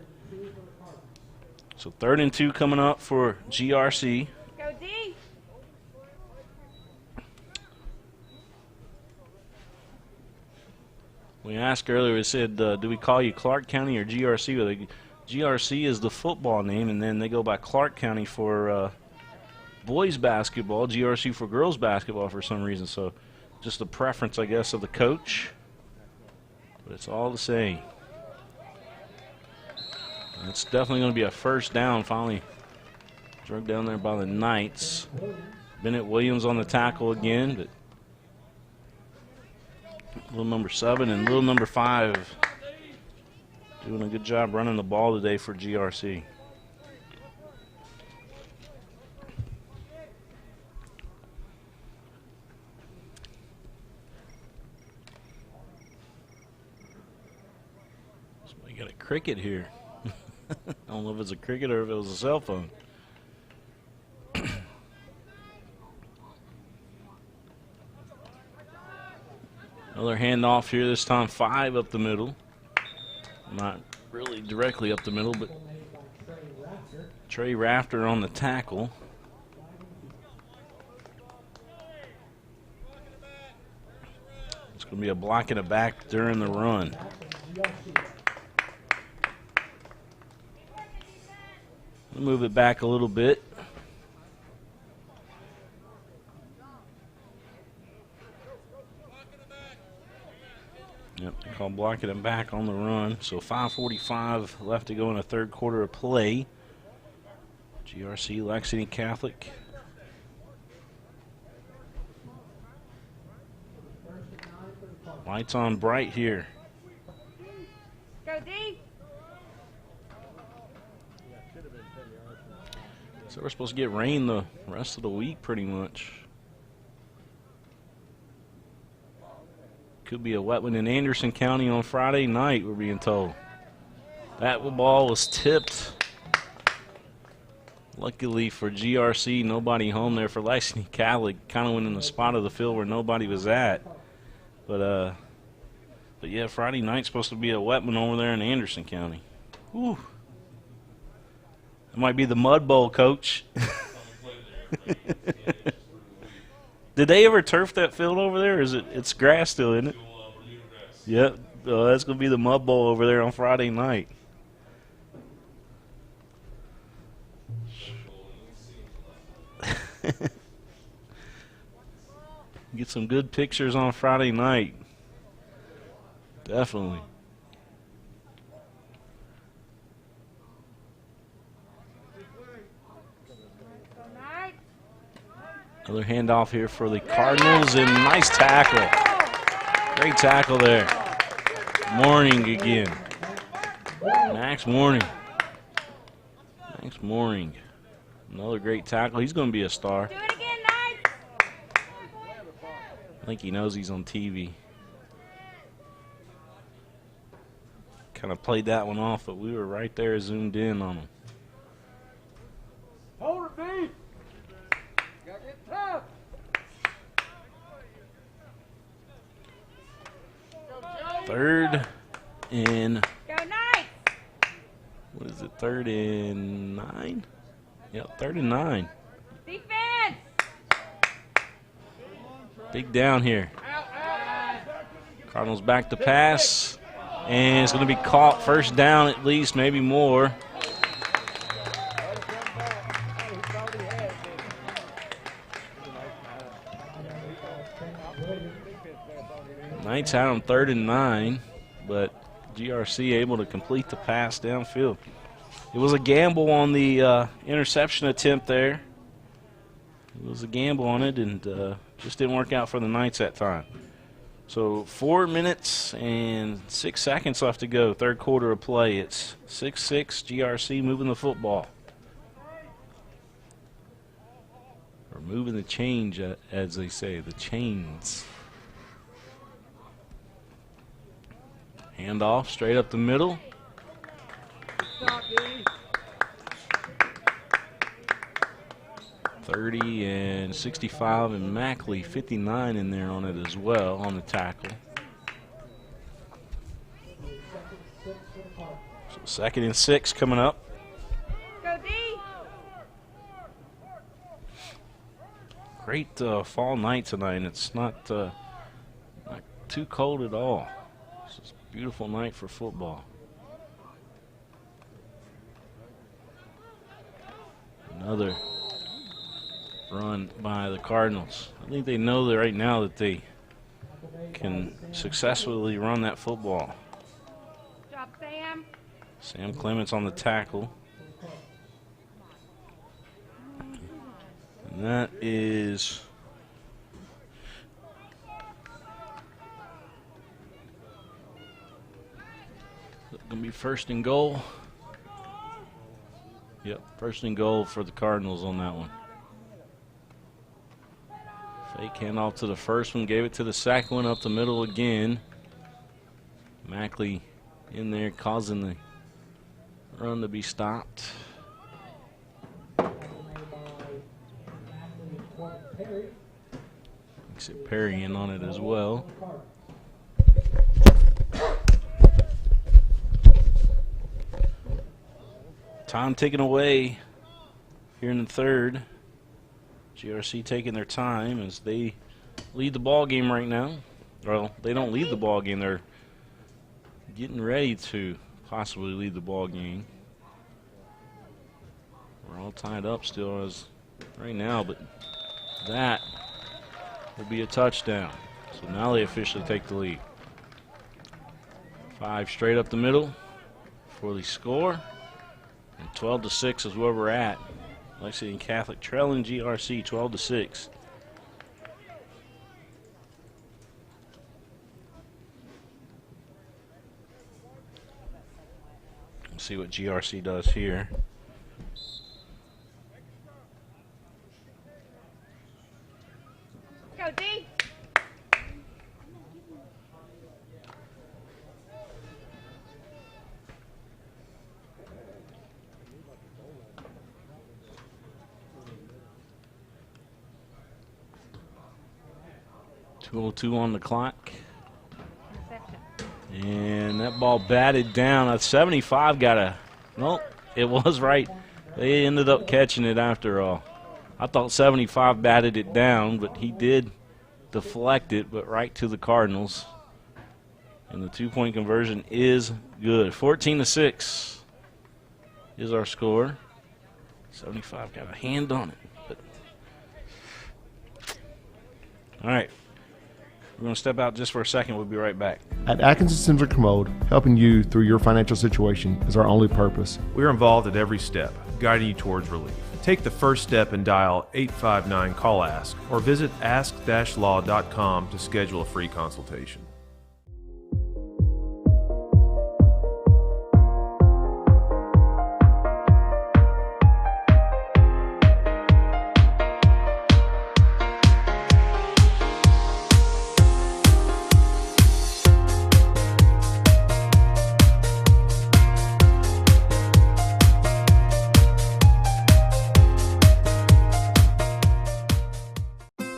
So 3rd and 2 coming up for GRC. Go D. We asked earlier, we said, do we call you Clark County or GRC? Well, GRC is the football name, and then they go by Clark County for boys basketball, GRC for girls basketball for some reason. So just a preference, I guess, of the coach. But it's all the same. It's definitely going to be a first down. Finally dragged down there by the Knights. Bennett Williams on the tackle again, but little number 7 and little number 5 doing a good job running the ball today for GRC. Somebody got a cricket here. I don't know if it's a cricket or if it was a cell phone. Another handoff here, this time 5 up the middle. Not really directly up the middle, but Trey Rafter on the tackle. It's going to be a block and a back during the run. We'll move it back a little bit. Yep, they call blocking it back on the run. So 5:45 left to go in the 3rd quarter of play. GRC Lexington Catholic. Lights on bright here. Go D. So we're supposed to get rain the rest of the week pretty much. Could be a wet one in Anderson County on Friday night, we're being told. That ball was tipped. Luckily for GRC, nobody home there for Lexington Catholic. Kind of went in the spot of the field where nobody was at. But yeah, Friday night's supposed to be a wet one over there in Anderson County. Whew. It might be the Mud Bowl, Coach. Did they ever turf that field over there, or is it's grass still, isn't it? Yep. That's going to be the Mud Bowl over there on Friday night. Get some good pictures on Friday night. Definitely. Another handoff here for the Cardinals, and nice tackle. Great tackle there. Morning again. Max Morning. Max Morning. Another great tackle. He's going to be a star. Do it again, Knights. I think he knows he's on TV. Kind of played that one off, but we were right there zoomed in on him. Hold it, B. Gotta get tough. 3rd and Go Knights. what is it? 3rd and 9? Yep, 3rd and 9. Defense. Big down here. Cardinals back to pass, and it's going to be caught. First down at least, maybe more. Knights had on 3rd and 9, but GRC able to complete the pass downfield. It was a gamble on the interception attempt there. It was a gamble on it, and just didn't work out for the Knights that time. So 4 minutes and 6 seconds left to go, 3rd quarter of play. It's 6-6, GRC moving the football. Or moving the change, as they say, the chains. Handoff straight up the middle. 30 and 65, and Mackley 59 in there on it as well on the tackle. So 2nd and 6 coming up. Go D. Great fall night tonight, and it's not too cold at all. It's a beautiful night for football. Another run by the Cardinals. I think they know that right now that they can successfully run that football. Good job, Sam. Sam Clements on the tackle. And that is going to be 1st and goal. Yep, 1st and goal for the Cardinals on that one. Fake handoff to the first one, gave it to the second one, up the middle again. Mackley in there causing the run to be stopped. Makes it Perry in on it as well. Time taken away here in the 3rd. GRC taking their time as they lead the ball game right now. Well, they don't lead the ball game. They're getting ready to possibly lead the ball game. We're all tied up still as right now, but that will be a touchdown. So now they officially take the lead. 5 straight up the middle for the score. And 12-6 is where we're at. Lexington Catholic trailing GRC 12-6. Let's see what GRC does here. Go D. .202 on the clock. And that ball batted down. A 75 got a, nope, it was right. They ended up catching it after all. I thought 75 batted it down, but he did deflect it, but right to the Cardinals. And the 2-point conversion is good. 14-6 is our score. 75 got a hand on it. But. All right. We're going to step out just for a second. We'll be right back. At Atkinson Center Commode, helping you through your financial situation is our only purpose. We're involved at every step, guiding you towards relief. Take the first step and dial 859-CALL-ASK or visit ask-law.com to schedule a free consultation.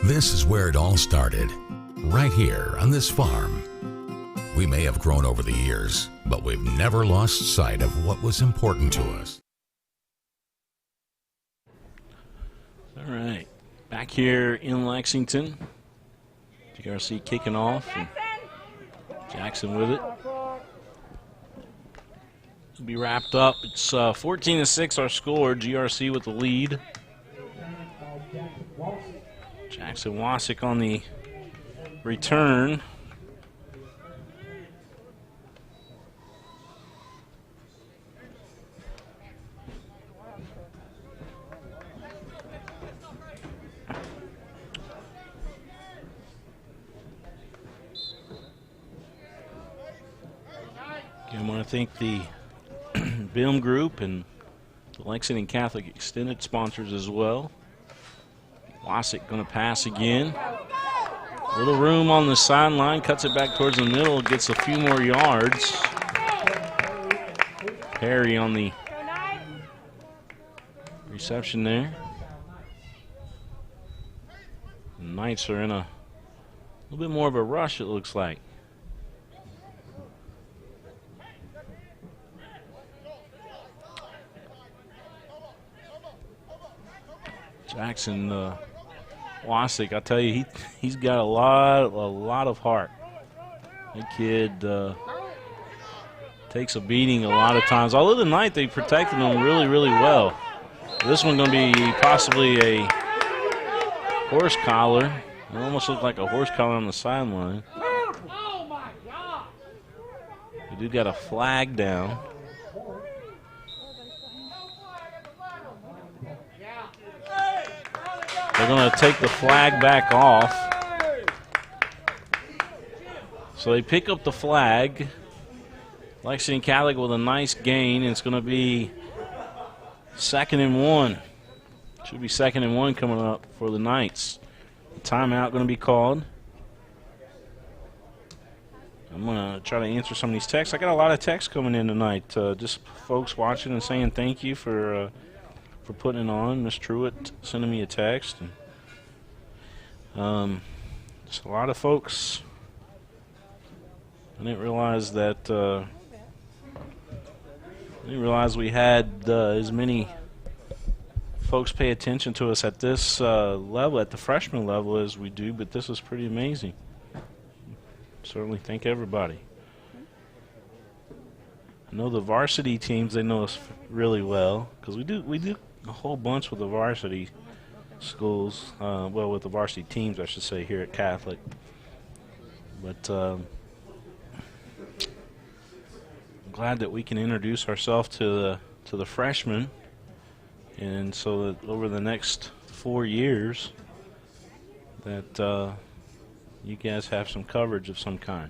This is where it all started, right here on this farm. We may have grown over the years, but we've never lost sight of what was important to us. All right, back here in Lexington. GRC kicking off, and Jackson with it. It'll be wrapped up. It's 14-6 our score. GRC with the lead. Jackson Wasick on the return. Again, I want to thank the BIM Group and the Lexington Catholic Extended sponsors as well. Wasick going to pass again. Little room on the sideline, cuts it back towards the middle, gets a few more yards. Perry on the reception there. The Knights are in a little bit more of a rush, it looks like. Jackson Wasick, I tell you, he's got a lot of heart. The kid takes a beating a lot of times. Although tonight they protected him really, really well. This one going to be possibly a horse collar. It almost looked like a horse collar on the sideline. We do got a flag down. They're going to take the flag back off. So they pick up the flag. Lexington Catholic with a nice gain. It's going to be 2nd and 1. Should be 2nd and 1 coming up for the Knights. Timeout going to be called. I'm going to try to answer some of these texts. I got a lot of texts coming in tonight. Just folks watching and saying thank you for putting it on. Miss Truitt sending me a text. And, just a lot of folks. I didn't realize that. I didn't realize we had as many folks pay attention to us at this level, at the freshman level, as we do. But this is pretty amazing. Certainly thank everybody. I know the varsity teams, they know us really well because we do a whole bunch with the varsity schools, well, with the varsity teams, I should say, here at Catholic. But I'm glad that we can introduce ourselves to the freshmen, and so that over the next 4 years that you guys have some coverage of some kind.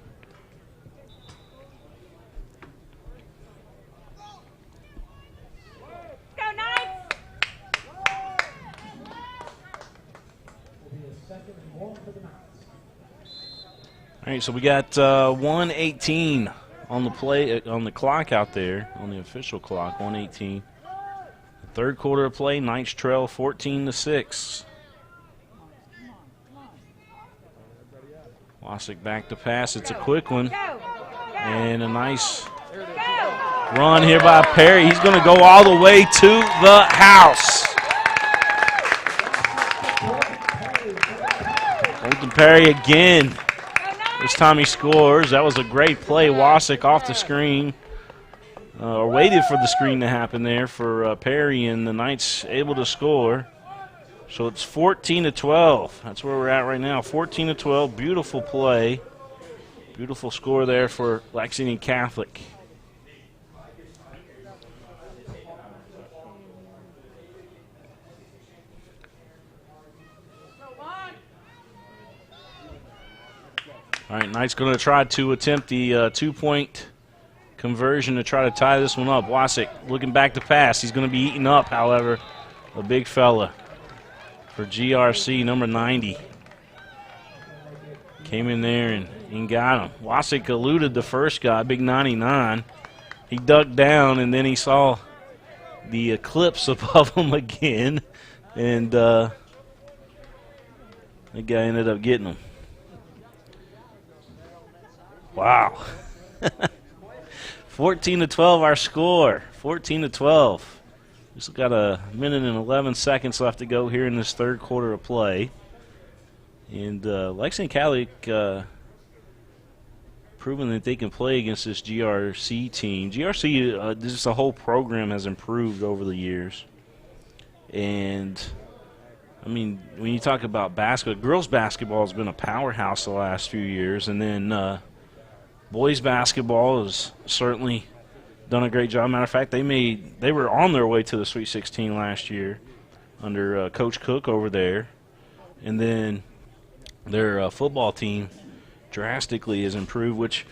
All right, so we got 1:18 on the play on the clock out there, on the official clock. 1:18. The third quarter of play. Knights trail 14-6. Wasick back to pass. It's a quick one, and a nice run here by Perry. He's going to go all the way to the house. Perry again. This time he scores. That was a great play. Wasik off the screen. Or waited for the screen to happen there for Perry, and the Knights able to score. So it's 14-12. That's where we're at right now. 14-12. Beautiful play. Beautiful score there for Lexington Catholic. All right, Knights going to try to attempt the two-point conversion to try to tie this one up. Wasik looking back to pass. He's going to be eaten up, however. A big fella for GRC, number 90. Came in there and got him. Wasik eluded the first guy, big 99. He ducked down, and then he saw the eclipse above him again, and the guy ended up getting him. Wow. 14-12 our score. 14-12. Just got a minute and 11 seconds left to go here in this third quarter of play. And Lexington Catholic proving that they can play against this GRC team. GRC, just the whole program has improved over the years. And, I mean, when you talk about basketball, girls basketball has been a powerhouse the last few years. And then boys basketball has certainly done a great job. Matter of fact, they were on their way to the Sweet 16 last year under Coach Cook over there. And then their football team drastically has improved, which,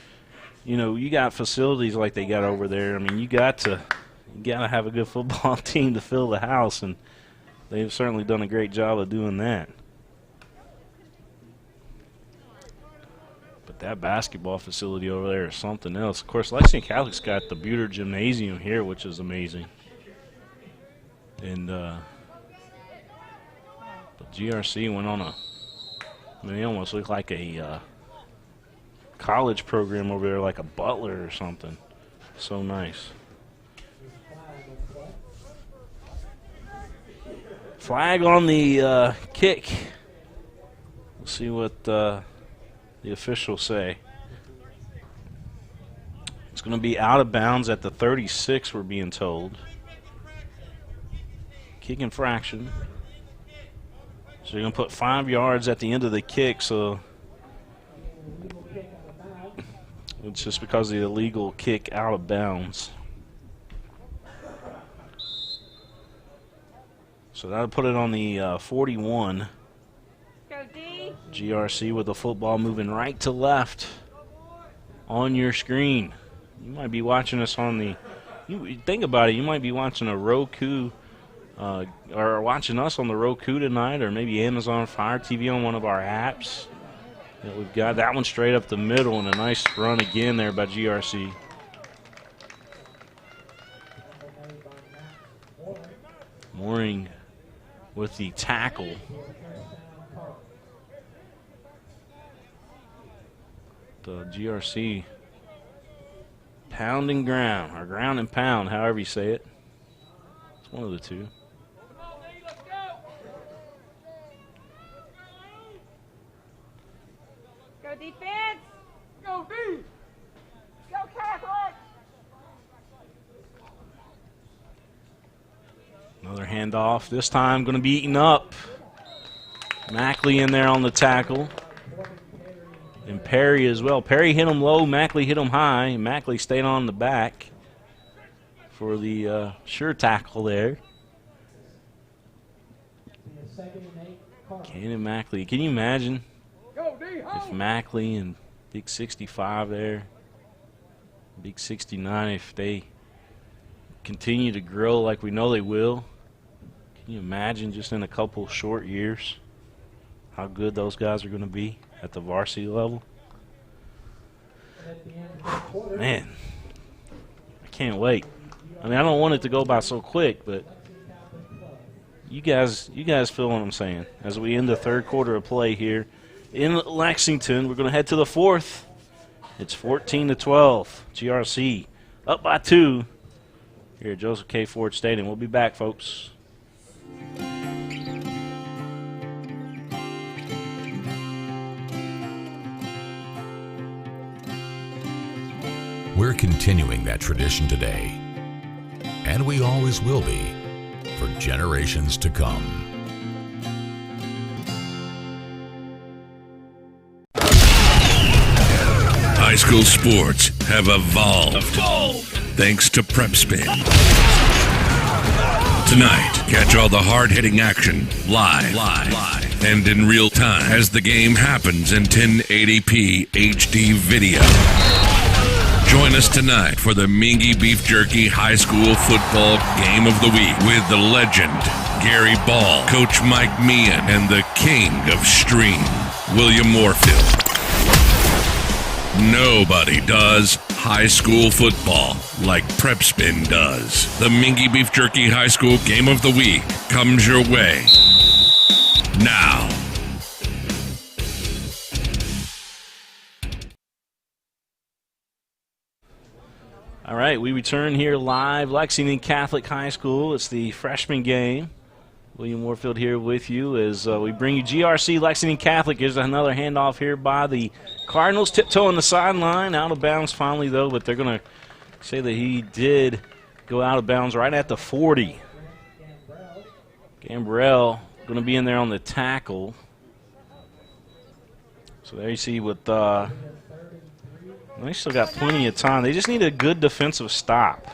you know, you got facilities like they got over there. I mean, you got to have a good football team to fill the house, and they've certainly done a great job of doing that. But that basketball facility over there is something else. Of course, Lexington Catholic's got the Buter Gymnasium here, which is amazing. And but GRC went on they almost look like a college program over there, like a Butler or something. So nice. Flag on the kick. We'll see what the officials say. It's going to be out of bounds at the 36, we're being told. Kick infraction. So you're going to put 5 yards at the end of the kick, so it's just because of the illegal kick out of bounds. So that'll put it on the 41. GRC with the football moving right to left on your screen. You might be watching us on the, think about it, you might be watching a Roku or watching us on the Roku tonight, or maybe Amazon Fire TV on one of our apps. We've got that one straight up the middle, and a nice run again there by GRC. Mooring with the tackle. The GRC pounding ground, or ground and pound, however you say it. It's one of the two. Go defense! Go D! Go Catholic! Another handoff. This time going to be eaten up. Mackley in there on the tackle. And Perry as well. Perry hit him low. Mackley hit him high. Mackley stayed on the back for the sure tackle there. Cannon Mackley. Can you imagine if Mackley and Big 65 there, Big 69, if they continue to grow like we know they will? Can you imagine just in a couple short years how good those guys are going to be at the varsity level? Man, I can't wait. I mean, I don't want it to go by so quick, but you guys feel what I'm saying. As we end the third quarter of play here in Lexington, we're going to head to the fourth. It's 14-12. GRC up by 2 here at Joseph K. Ford Stadium. We'll be back, folks. We're continuing that tradition today, and we always will be for generations to come. High school sports have evolved thanks to Prep Spin. Tonight, catch all the hard-hitting action live and in real time as the game happens in 1080p HD video. Join us tonight for the Mingy Beef Jerky High School Football Game of the Week with the legend Gary Ball, Coach Mike Meehan, and the king of stream, William Warfield. Nobody does high school football like Prep Spin does. The Mingy Beef Jerky High School Game of the Week comes your way now. All right, we return here live, Lexington Catholic High School. It's the freshman game. William Warfield here with you as we bring you GRC Lexington Catholic. Here's another handoff here by the Cardinals. Tiptoeing the sideline, out of bounds finally though, but they're going to say that he did go out of bounds right at the 40. Gambrell going to be in there on the tackle. So there you see with they still got plenty of time. They just need a good defensive stop.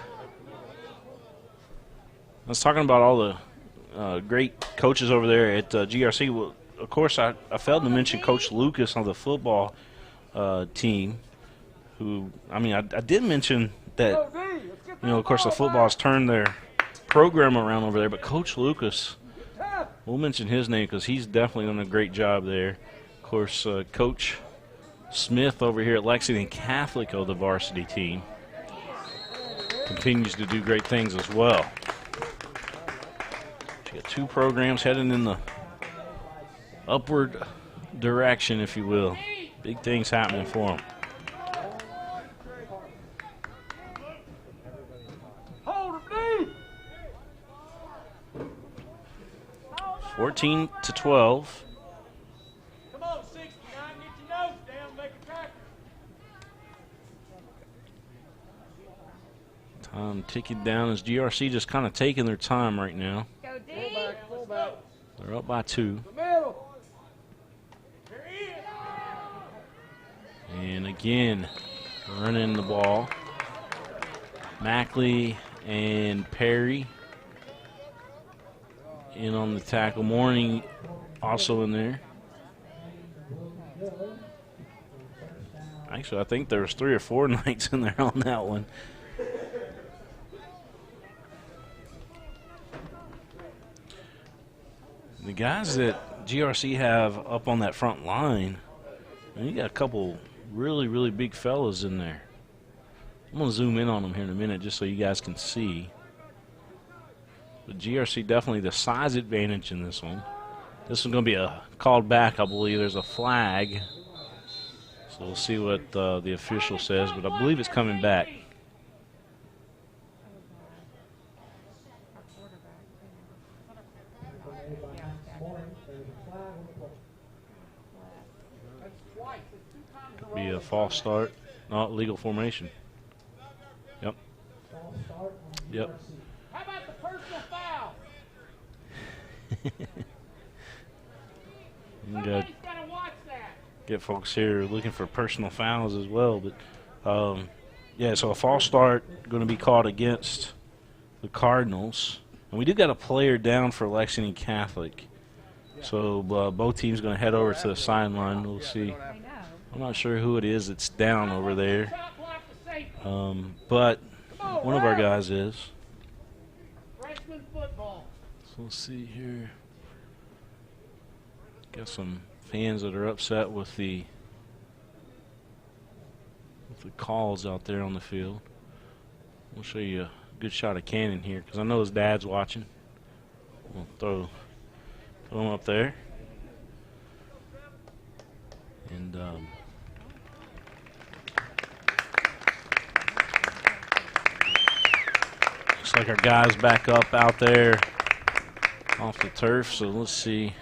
I was talking about all the great coaches over there at GRC. Well, of course, I failed to mention Coach Lucas on the football team. Who, I mean, I did mention that, you know, of course, the football's turned their program around over there. But Coach Lucas, we'll mention his name because he's definitely done a great job there. Of course, Coach Smith over here at Lexington Catholic of the varsity team continues to do great things as well. You got two programs heading in the upward direction, if you will. Big things happening for them. Hold it, 14-12. Come on, 69, get your nose down, make a tackle. Time ticking down as GRC just kind of taking their time right now. Go D. Fullback. They're up by 2. The middle. And again, running the ball. Mackley and Perry in on the tackle. Morning also in there. Actually, I think there was 3 or 4 nights in there on that one. The guys that GRC have up on that front line, and you got a couple really, really big fellas in there. I'm going to zoom in on them here in a minute just so you guys can see. But GRC definitely the size advantage in this one. This one's going to be a called back, I believe. There's a flag. So we'll see what the official says, but I believe it's coming back. Could be a false start, not legal formation. Yep. Yep. How about the personal foul? You gotta watch that. get folks here looking for personal fouls as well, but yeah, so a false start going to be called against the Cardinals, and we did got a player down for Lexington Catholic, so both teams going to head over to the sideline. We'll see. I'm not sure who it is that's down over there, but one of our guys is. Freshman football. So let's see here. Got some fans that are upset with the calls out there on the field. We'll show you a good shot of Cannon here because I know his dad's watching. We'll throw him up there. And looks like our guys back up out there off the turf, so let's see.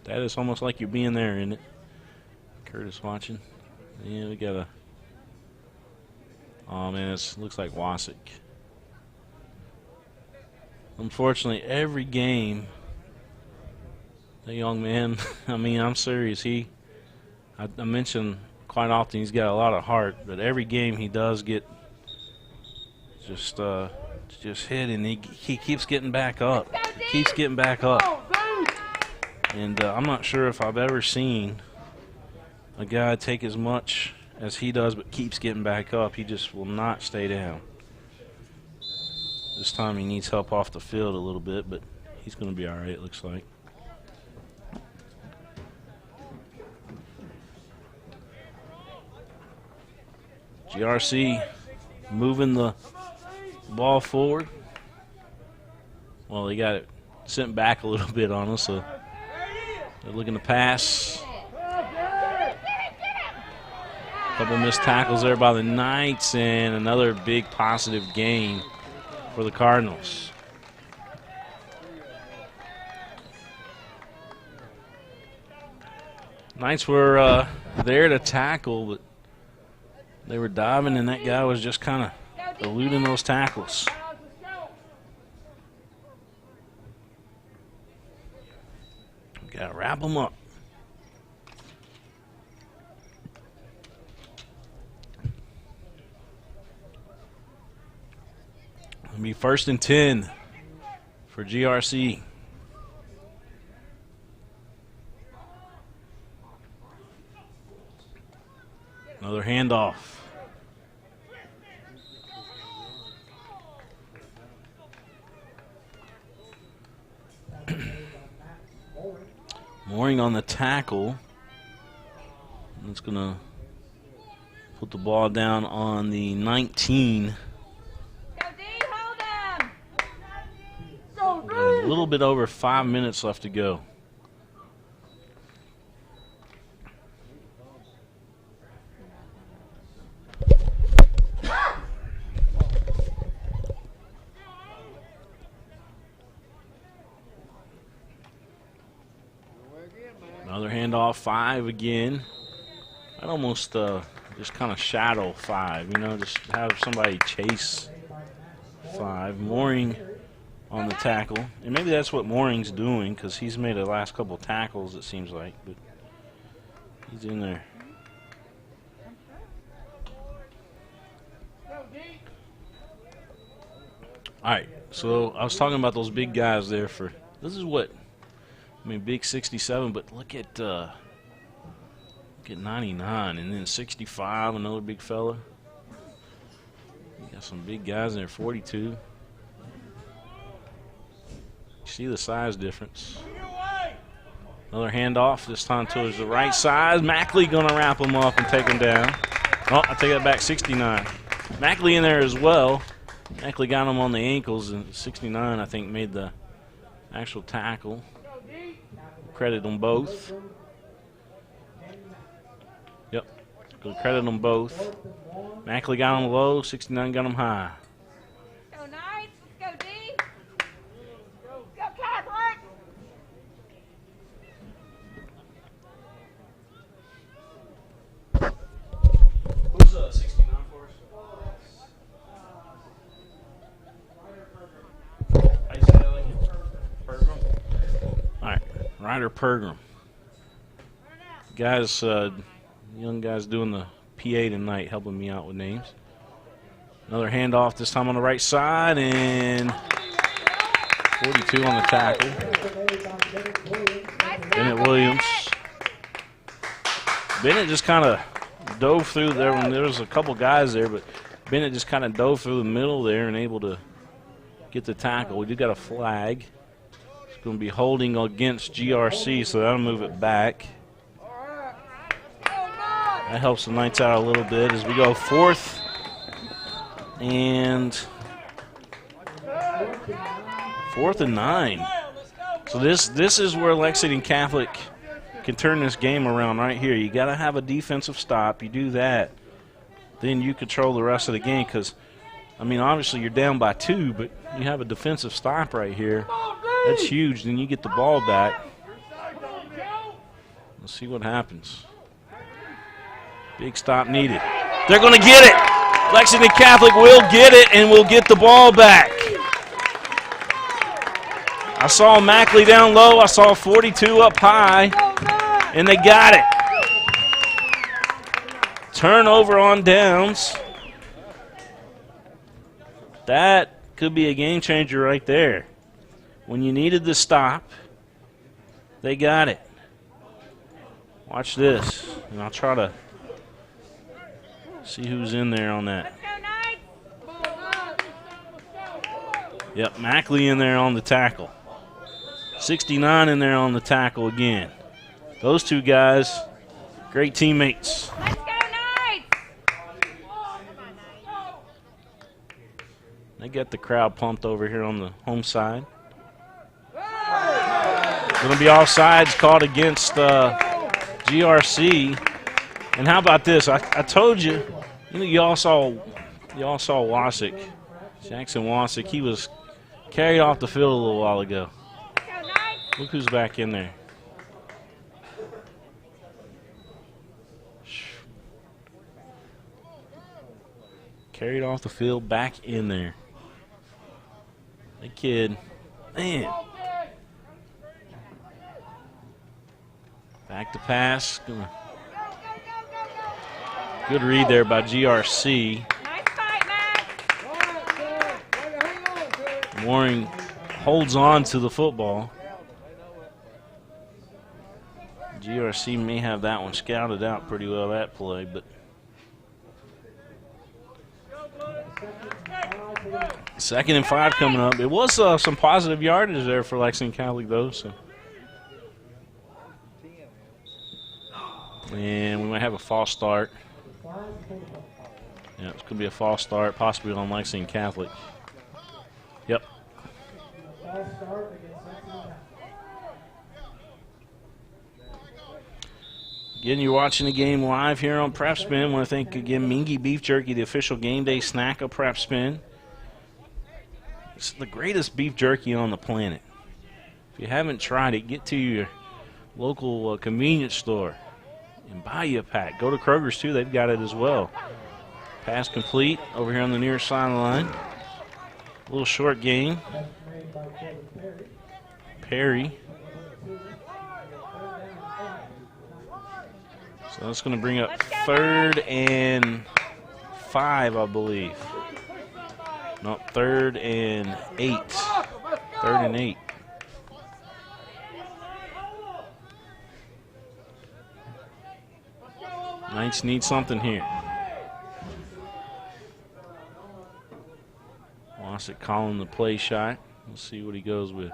That is almost like you're being there, isn't it? Curtis watching. Yeah, we got a Oh, man, it looks like Wasik. Unfortunately, every game, the young man, I mean, I'm serious. I mentioned quite often he's got a lot of heart, but every game he does get just hit, and he keeps getting back up. He keeps getting back up. And I'm not sure if I've ever seen a guy take as much as he does but keeps getting back up. He just will not stay down. This time he needs help off the field a little bit, but he's going to be all right, it looks like. GRC moving the ball forward. Well, they got it sent back a little bit on us, so they're looking to pass. Couple missed tackles there by the Knights, and another big positive gain for the Cardinals. Knights were there to tackle, but they were diving, and that guy was just kind of eluding those tackles. Got to wrap them up. It'll be 1st and 10 for GRC. Another handoff. Mooring on the tackle. That's going to put the ball down on the 19. A little bit over 5 minutes left to go. Another handoff, 5 again. I'd almost just kind of shadow 5, you know, just have somebody chase 5. Mooring on the tackle, and maybe that's what Mooring's doing, because he's made the last couple tackles, it seems like, but he's in there. All right, so I was talking about those big guys there. For this is what I mean, big 67, but look at 99, and then 65, another big fella. You got some big guys in there, 42. See the size difference. Another handoff, this time towards the right side. Mackley going to wrap him up and take him down. Oh, I take that back, 69. Mackley in there as well. Mackley got him on the ankles, and 69, I think, made the actual tackle. Credit them both. Yep, good credit them both. Mackley got him low, 69 got him high. Ryder Pergram. Guys, young guys doing the PA tonight, helping me out with names. Another handoff, this time on the right side, and 42 on the tackle. Bennett Williams. Bennett just kind of dove through there when there was a couple guys there, but Bennett just kind of dove through the middle there and able to get the tackle. We did got a flag. Going to be holding against GRC, so that'll move it back. That helps the Knights out a little bit as we go 4th and 9. So this is where Lexington Catholic can turn this game around right here. You got to have a defensive stop. You do that, then you control the rest of the game, because, I mean, obviously you're down by 2, but you have a defensive stop right here. That's huge. Then you get the ball back. Let's see what happens. Big stop needed. They're going to get it. Lexington Catholic will get it and will get the ball back. I saw Mackley down low. I saw 42 up high, and they got it. Turnover on downs. That could be a game changer right there. When you needed the stop, they got it. Watch this, and I'll try to see who's in there on that. Yep, Mackley in there on the tackle. 69 in there on the tackle again. Those two guys, great teammates. Let's go, Knights! They got the crowd pumped over here on the home side. Going to be offsides called against GRC. And how about this? I told you, y'all saw Wasick, Jackson Wasick. He was carried off the field a little while ago. Look who's back in there. Carried off the field, back in there. That kid, man. Back to pass. Good read there by GRC. Mooring holds on to the football. GRC may have that one scouted out pretty well, that play, but second and 5 coming up. It was some positive yardage there for Lexington Catholic, though. So, and we might have a false start. Yeah, it's going to be a false start, possibly on Lexington Catholic. Yep. Again, you're watching the game live here on Prep Spin. I want to thank, again, Mingy Beef Jerky, the official game day snack of Prep Spin. It's the greatest beef jerky on the planet. If you haven't tried it, get to your local convenience store and buy you a pack. Go to Kroger's, too. They've got it as well. Pass complete over here on the near sideline. A little short game. Perry. So that's going to bring up 3rd and 5, I believe. No, 3rd and 8. 3rd and 8. Knights need something here. Wasick calling the play shot. Let's see what he goes with.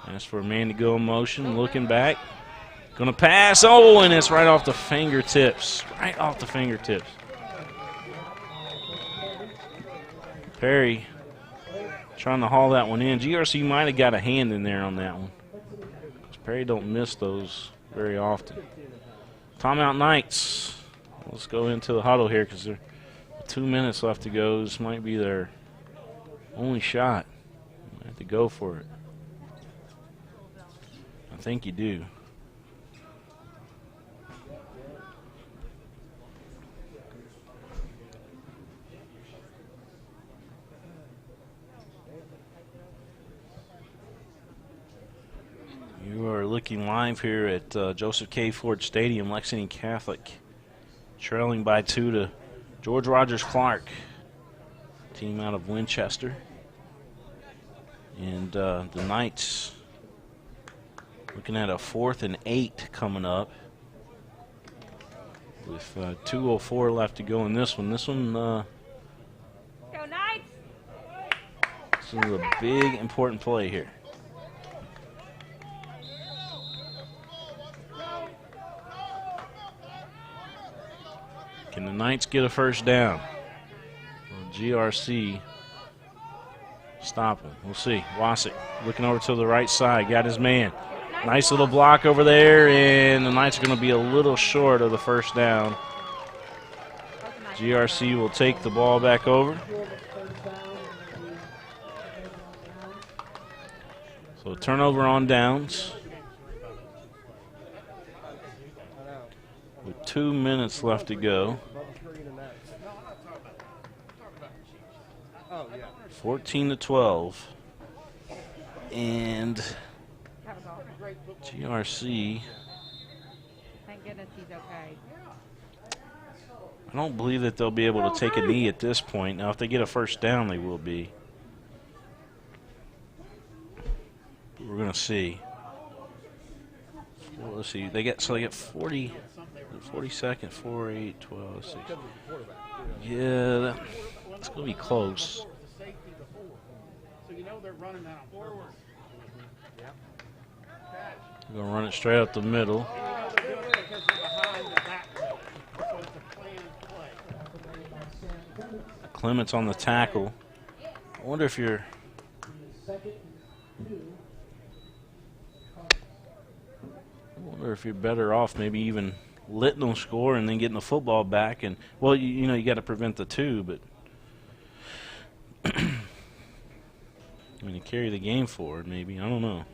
Ask for a man to go in motion. Looking back. Going to pass. Oh, and it's right off the fingertips. Right off the fingertips. Perry trying to haul that one in. GRC might have got a hand in there on that one. Perry don't miss those very often. Timeout Knights. Let's go into the huddle here because there are 2 minutes left to go. This might be their only shot. I have to go for it. I think you do. You are looking live here at Joseph K. Ford Stadium, Lexington Catholic, trailing by 2 to George Rogers Clark, team out of Winchester. And the Knights looking at a 4th and 8 coming up with 2:04 left to go in this one. This one, Go Knights! This is a big, important play here. Can the Knights get a first down? Well, GRC stop him. We'll see. Wasick looking over to the right side. Got his man. Nice little block over there, and the Knights are going to be a little short of the first down. GRC will take the ball back over. So turnover on downs. With 2 minutes left to go. 14-12. And GRC, Thank goodness he's okay. I don't believe that they'll be able to take a knee at this point. Now, if they get a first down, they will be. But we're going to see. Well, let's see. They get 40 seconds, 4, 8, 12, 6. Yeah, it's going to be close. So you know they're running that on forward. We're going to run it straight up the middle. Clements on the tackle. I wonder if you're... better off maybe even letting them score and then getting the football back. And, well, you know, you got to prevent the two, but... I mean, to carry the game forward, maybe. I don't know.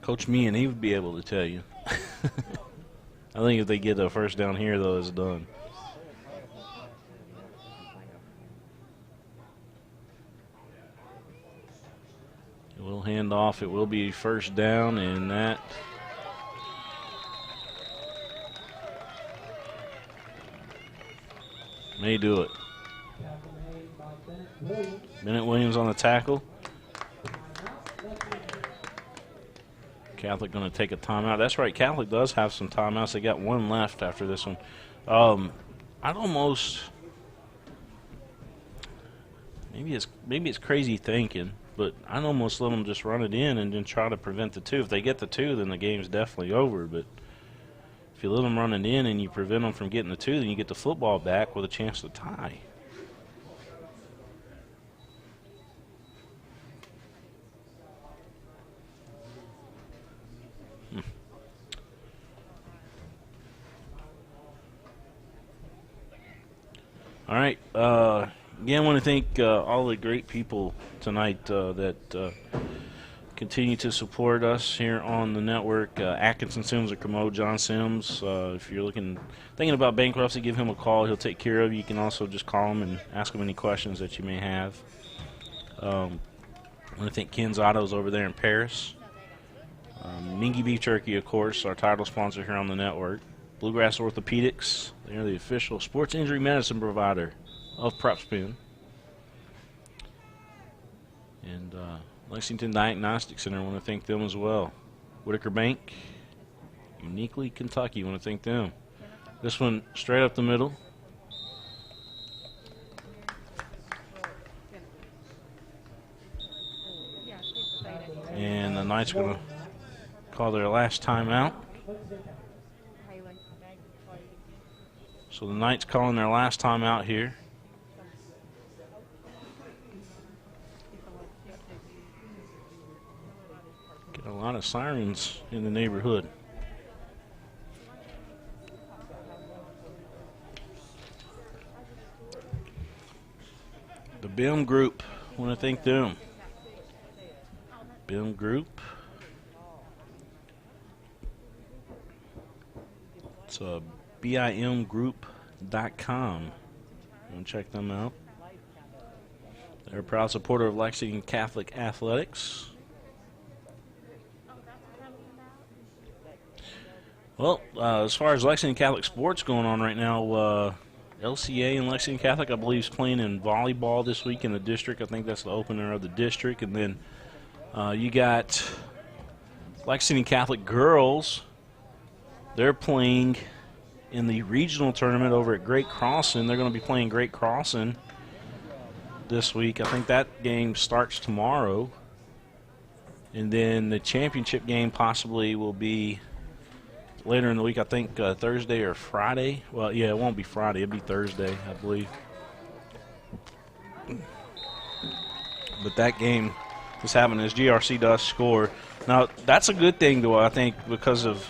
Coach Meehan, he would be able to tell you. I think if they get a first down here, though, it's done. It will hand off. It will be first down, and that may do it. Bennett Williams on the tackle. Catholic going to take a timeout. That's right, Catholic does have some timeouts. They got one left after this one. I'd almost, maybe it's crazy thinking, but I'd almost let them just run it in and then try to prevent the two. If they get the two, then the game's definitely over. But if you let them run it in and you prevent them from getting the two, then you get the football back with a chance to tie. All right. Again, I want to thank all the great people tonight that continue to support us here on the network. Atkinson Sims or Commode John Sims. If you're thinking about bankruptcy, give him a call. He'll take care of you. You can also just call him and ask him any questions that you may have. I want to thank Ken's Autos over there in Paris. Mingy Beef Jerky, of course, our title sponsor here on the network. Bluegrass Orthopedics, they're the official sports injury medicine provider of Prep Spin. And Lexington Diagnostic Center, I want to thank them as well. Whitaker Bank, Uniquely Kentucky, I want to thank them. This one straight up the middle. And the Knights are going to call their last timeout. So the Knights calling their last time out here. Get a lot of sirens in the neighborhood. The BIM Group, I want to thank them. BIM Group. It's BIMgroup.com. And check them out. They're a proud supporter of Lexington Catholic Athletics. Well, as far as Lexington Catholic sports going on right now, LCA and Lexington Catholic, I believe, is playing in volleyball this week in the district. I think that's the opener of the district. And then you got Lexington Catholic girls. They're playing in the regional tournament over at Great Crossing. They're going to be playing Great Crossing this week. I think that game starts tomorrow. And then the championship game possibly will be later in the week, I think Thursday or Friday. Well, yeah, it won't be Friday. It'll be Thursday, I believe. But that game is happening as GRC does score. Now, that's a good thing, though, I think, because of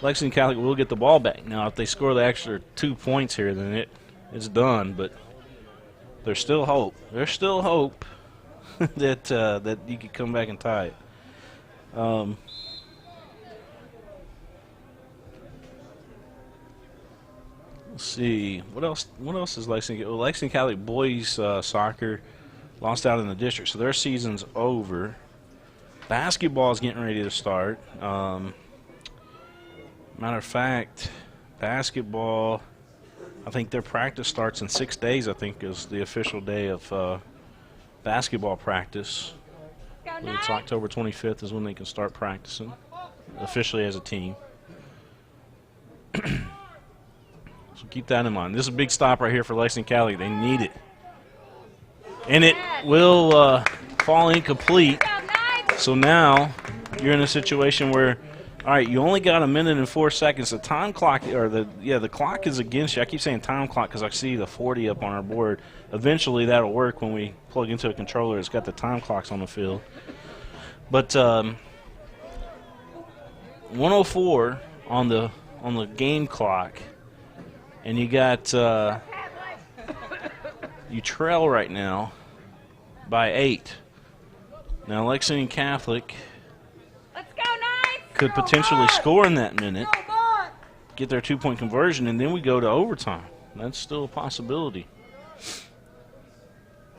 Lexington Catholic will get the ball back. Now, if they score the extra 2 points here, then it's done. But there's still hope. There's still hope that that you could come back and tie it. Let's see. What else is Lexington? Well, Lexington Catholic boys soccer lost out in the district, so their season's over. Basketball is getting ready to start. Matter of fact, basketball, I think their practice starts in 6 days, I think is the official day of basketball practice. It's October 25th is when they can start practicing officially as a team. So keep that in mind. This is a big stop right here for Lexington Catholic. They need it. And it will fall incomplete. So now you're in a situation where, all right, you only got 1 minute and 4 seconds. The time clock, or the clock is against you. I keep saying time clock because I see the 40 up on our board. Eventually that'll work when we plug into a controller. It's got the time clocks on the field. But 104 on the game clock, and you got you trail right now by 8. Now Lexington Catholic could potentially score in that minute, get their 2-point conversion, and then we go to overtime. That's still a possibility.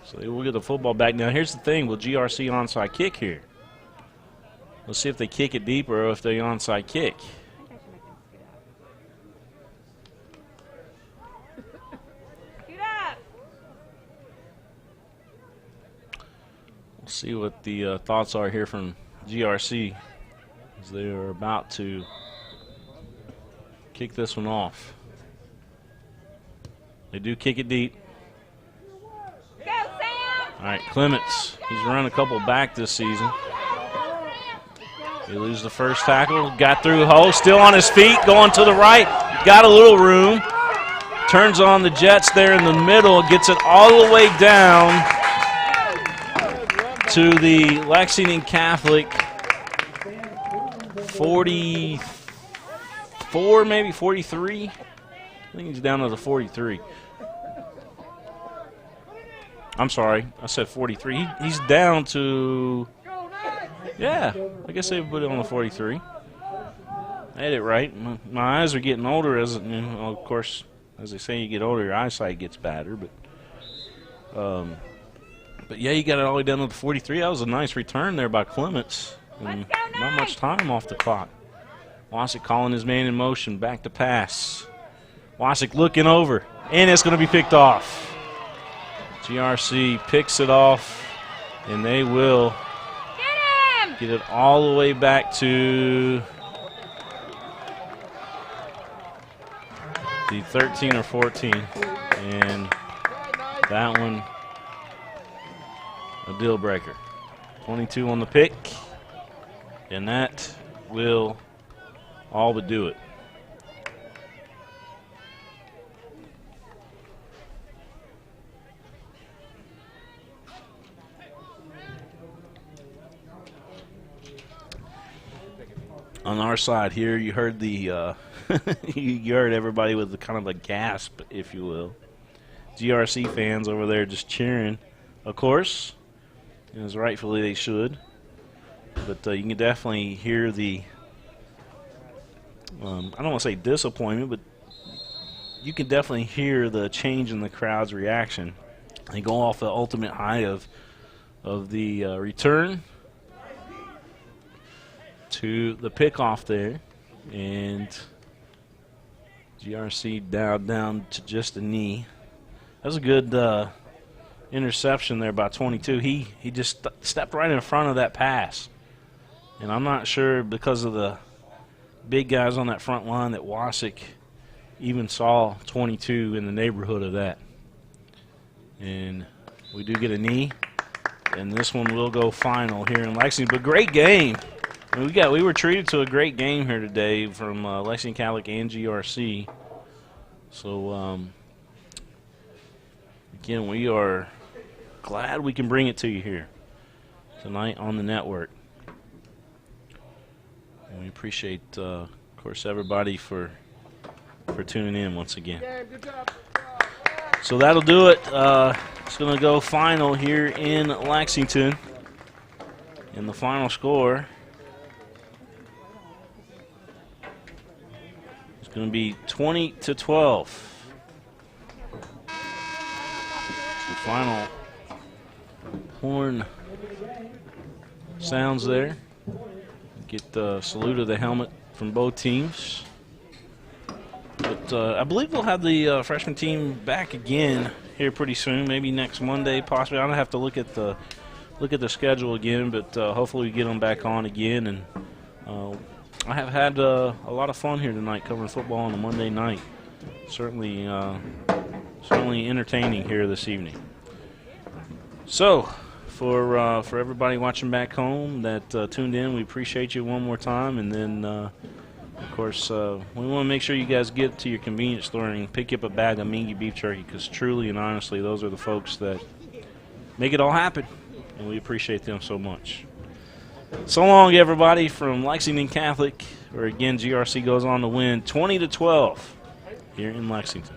So they will get the football back. Now here's the thing with GRC onside kick here. Let's see if they kick it deeper or if they onside kick. We'll see what the thoughts are here from GRC as they are about to kick this one off. They do kick it deep. All right, Clements, he's run a couple back this season. They lose the first tackle, got through the hole, still on his feet, going to the right, got a little room, turns on the Jets there in the middle, gets it all the way down to the Lexington Catholic 44, maybe 43. I think he's down to the 43. I'm sorry, I said 43. He's down to, yeah, I guess they put it on the 43. I had it right. My eyes are getting older, as you know, of course, as they say, you get older, your eyesight gets better. But yeah, you got it all the way down to the 43. That was a nice return there by Clements. And not much time off the clock. Wasick calling his man in motion, back to pass. Wasick looking over, and it's going to be picked off. GRC picks it off, and they will get it all the way back to the 13 or 14. And that one, a deal breaker. 22 on the pick, and that will all but do it. On our side here, you heard the you heard everybody with the kind of a gasp, if you will. GRC fans over there just cheering, of course, as rightfully they should. But you can definitely hear the I don't want to say disappointment, but you can definitely hear the change in the crowd's reaction. They go off the ultimate high of the return to the pickoff there, and GRC down to just a knee. That was a good interception there by 22. He just stepped right in front of that pass, and I'm not sure because of the big guys on that front line that Wasick even saw 22 in the neighborhood of that. And we do get a knee, and this one will go final here in Lexington. But great game. I mean, we were treated to a great game here today from Lexington Catholic and GRC. So again, we are glad we can bring it to you here tonight on the network. And we appreciate, of course, everybody for tuning in once again. So that'll do it. It's going to go final here in Lexington. And the final score is going to be 20-12 The final horn sounds there. Get the salute of the helmet from both teams. But I believe we'll have the freshman team back again here pretty soon, maybe next Monday, possibly. I don't have to look at the schedule again, but hopefully we get them back on again. And I have had a lot of fun here tonight covering football on a Monday night. Certainly entertaining here this evening. So, for everybody watching back home that tuned in, we appreciate you one more time. And then, of course, we want to make sure you guys get to your convenience store and pick up a bag of Mingy beef jerky, because truly and honestly, those are the folks that make it all happen, and we appreciate them so much. So long, everybody, from Lexington Catholic, where again GRC goes on to win 20-12 here in Lexington.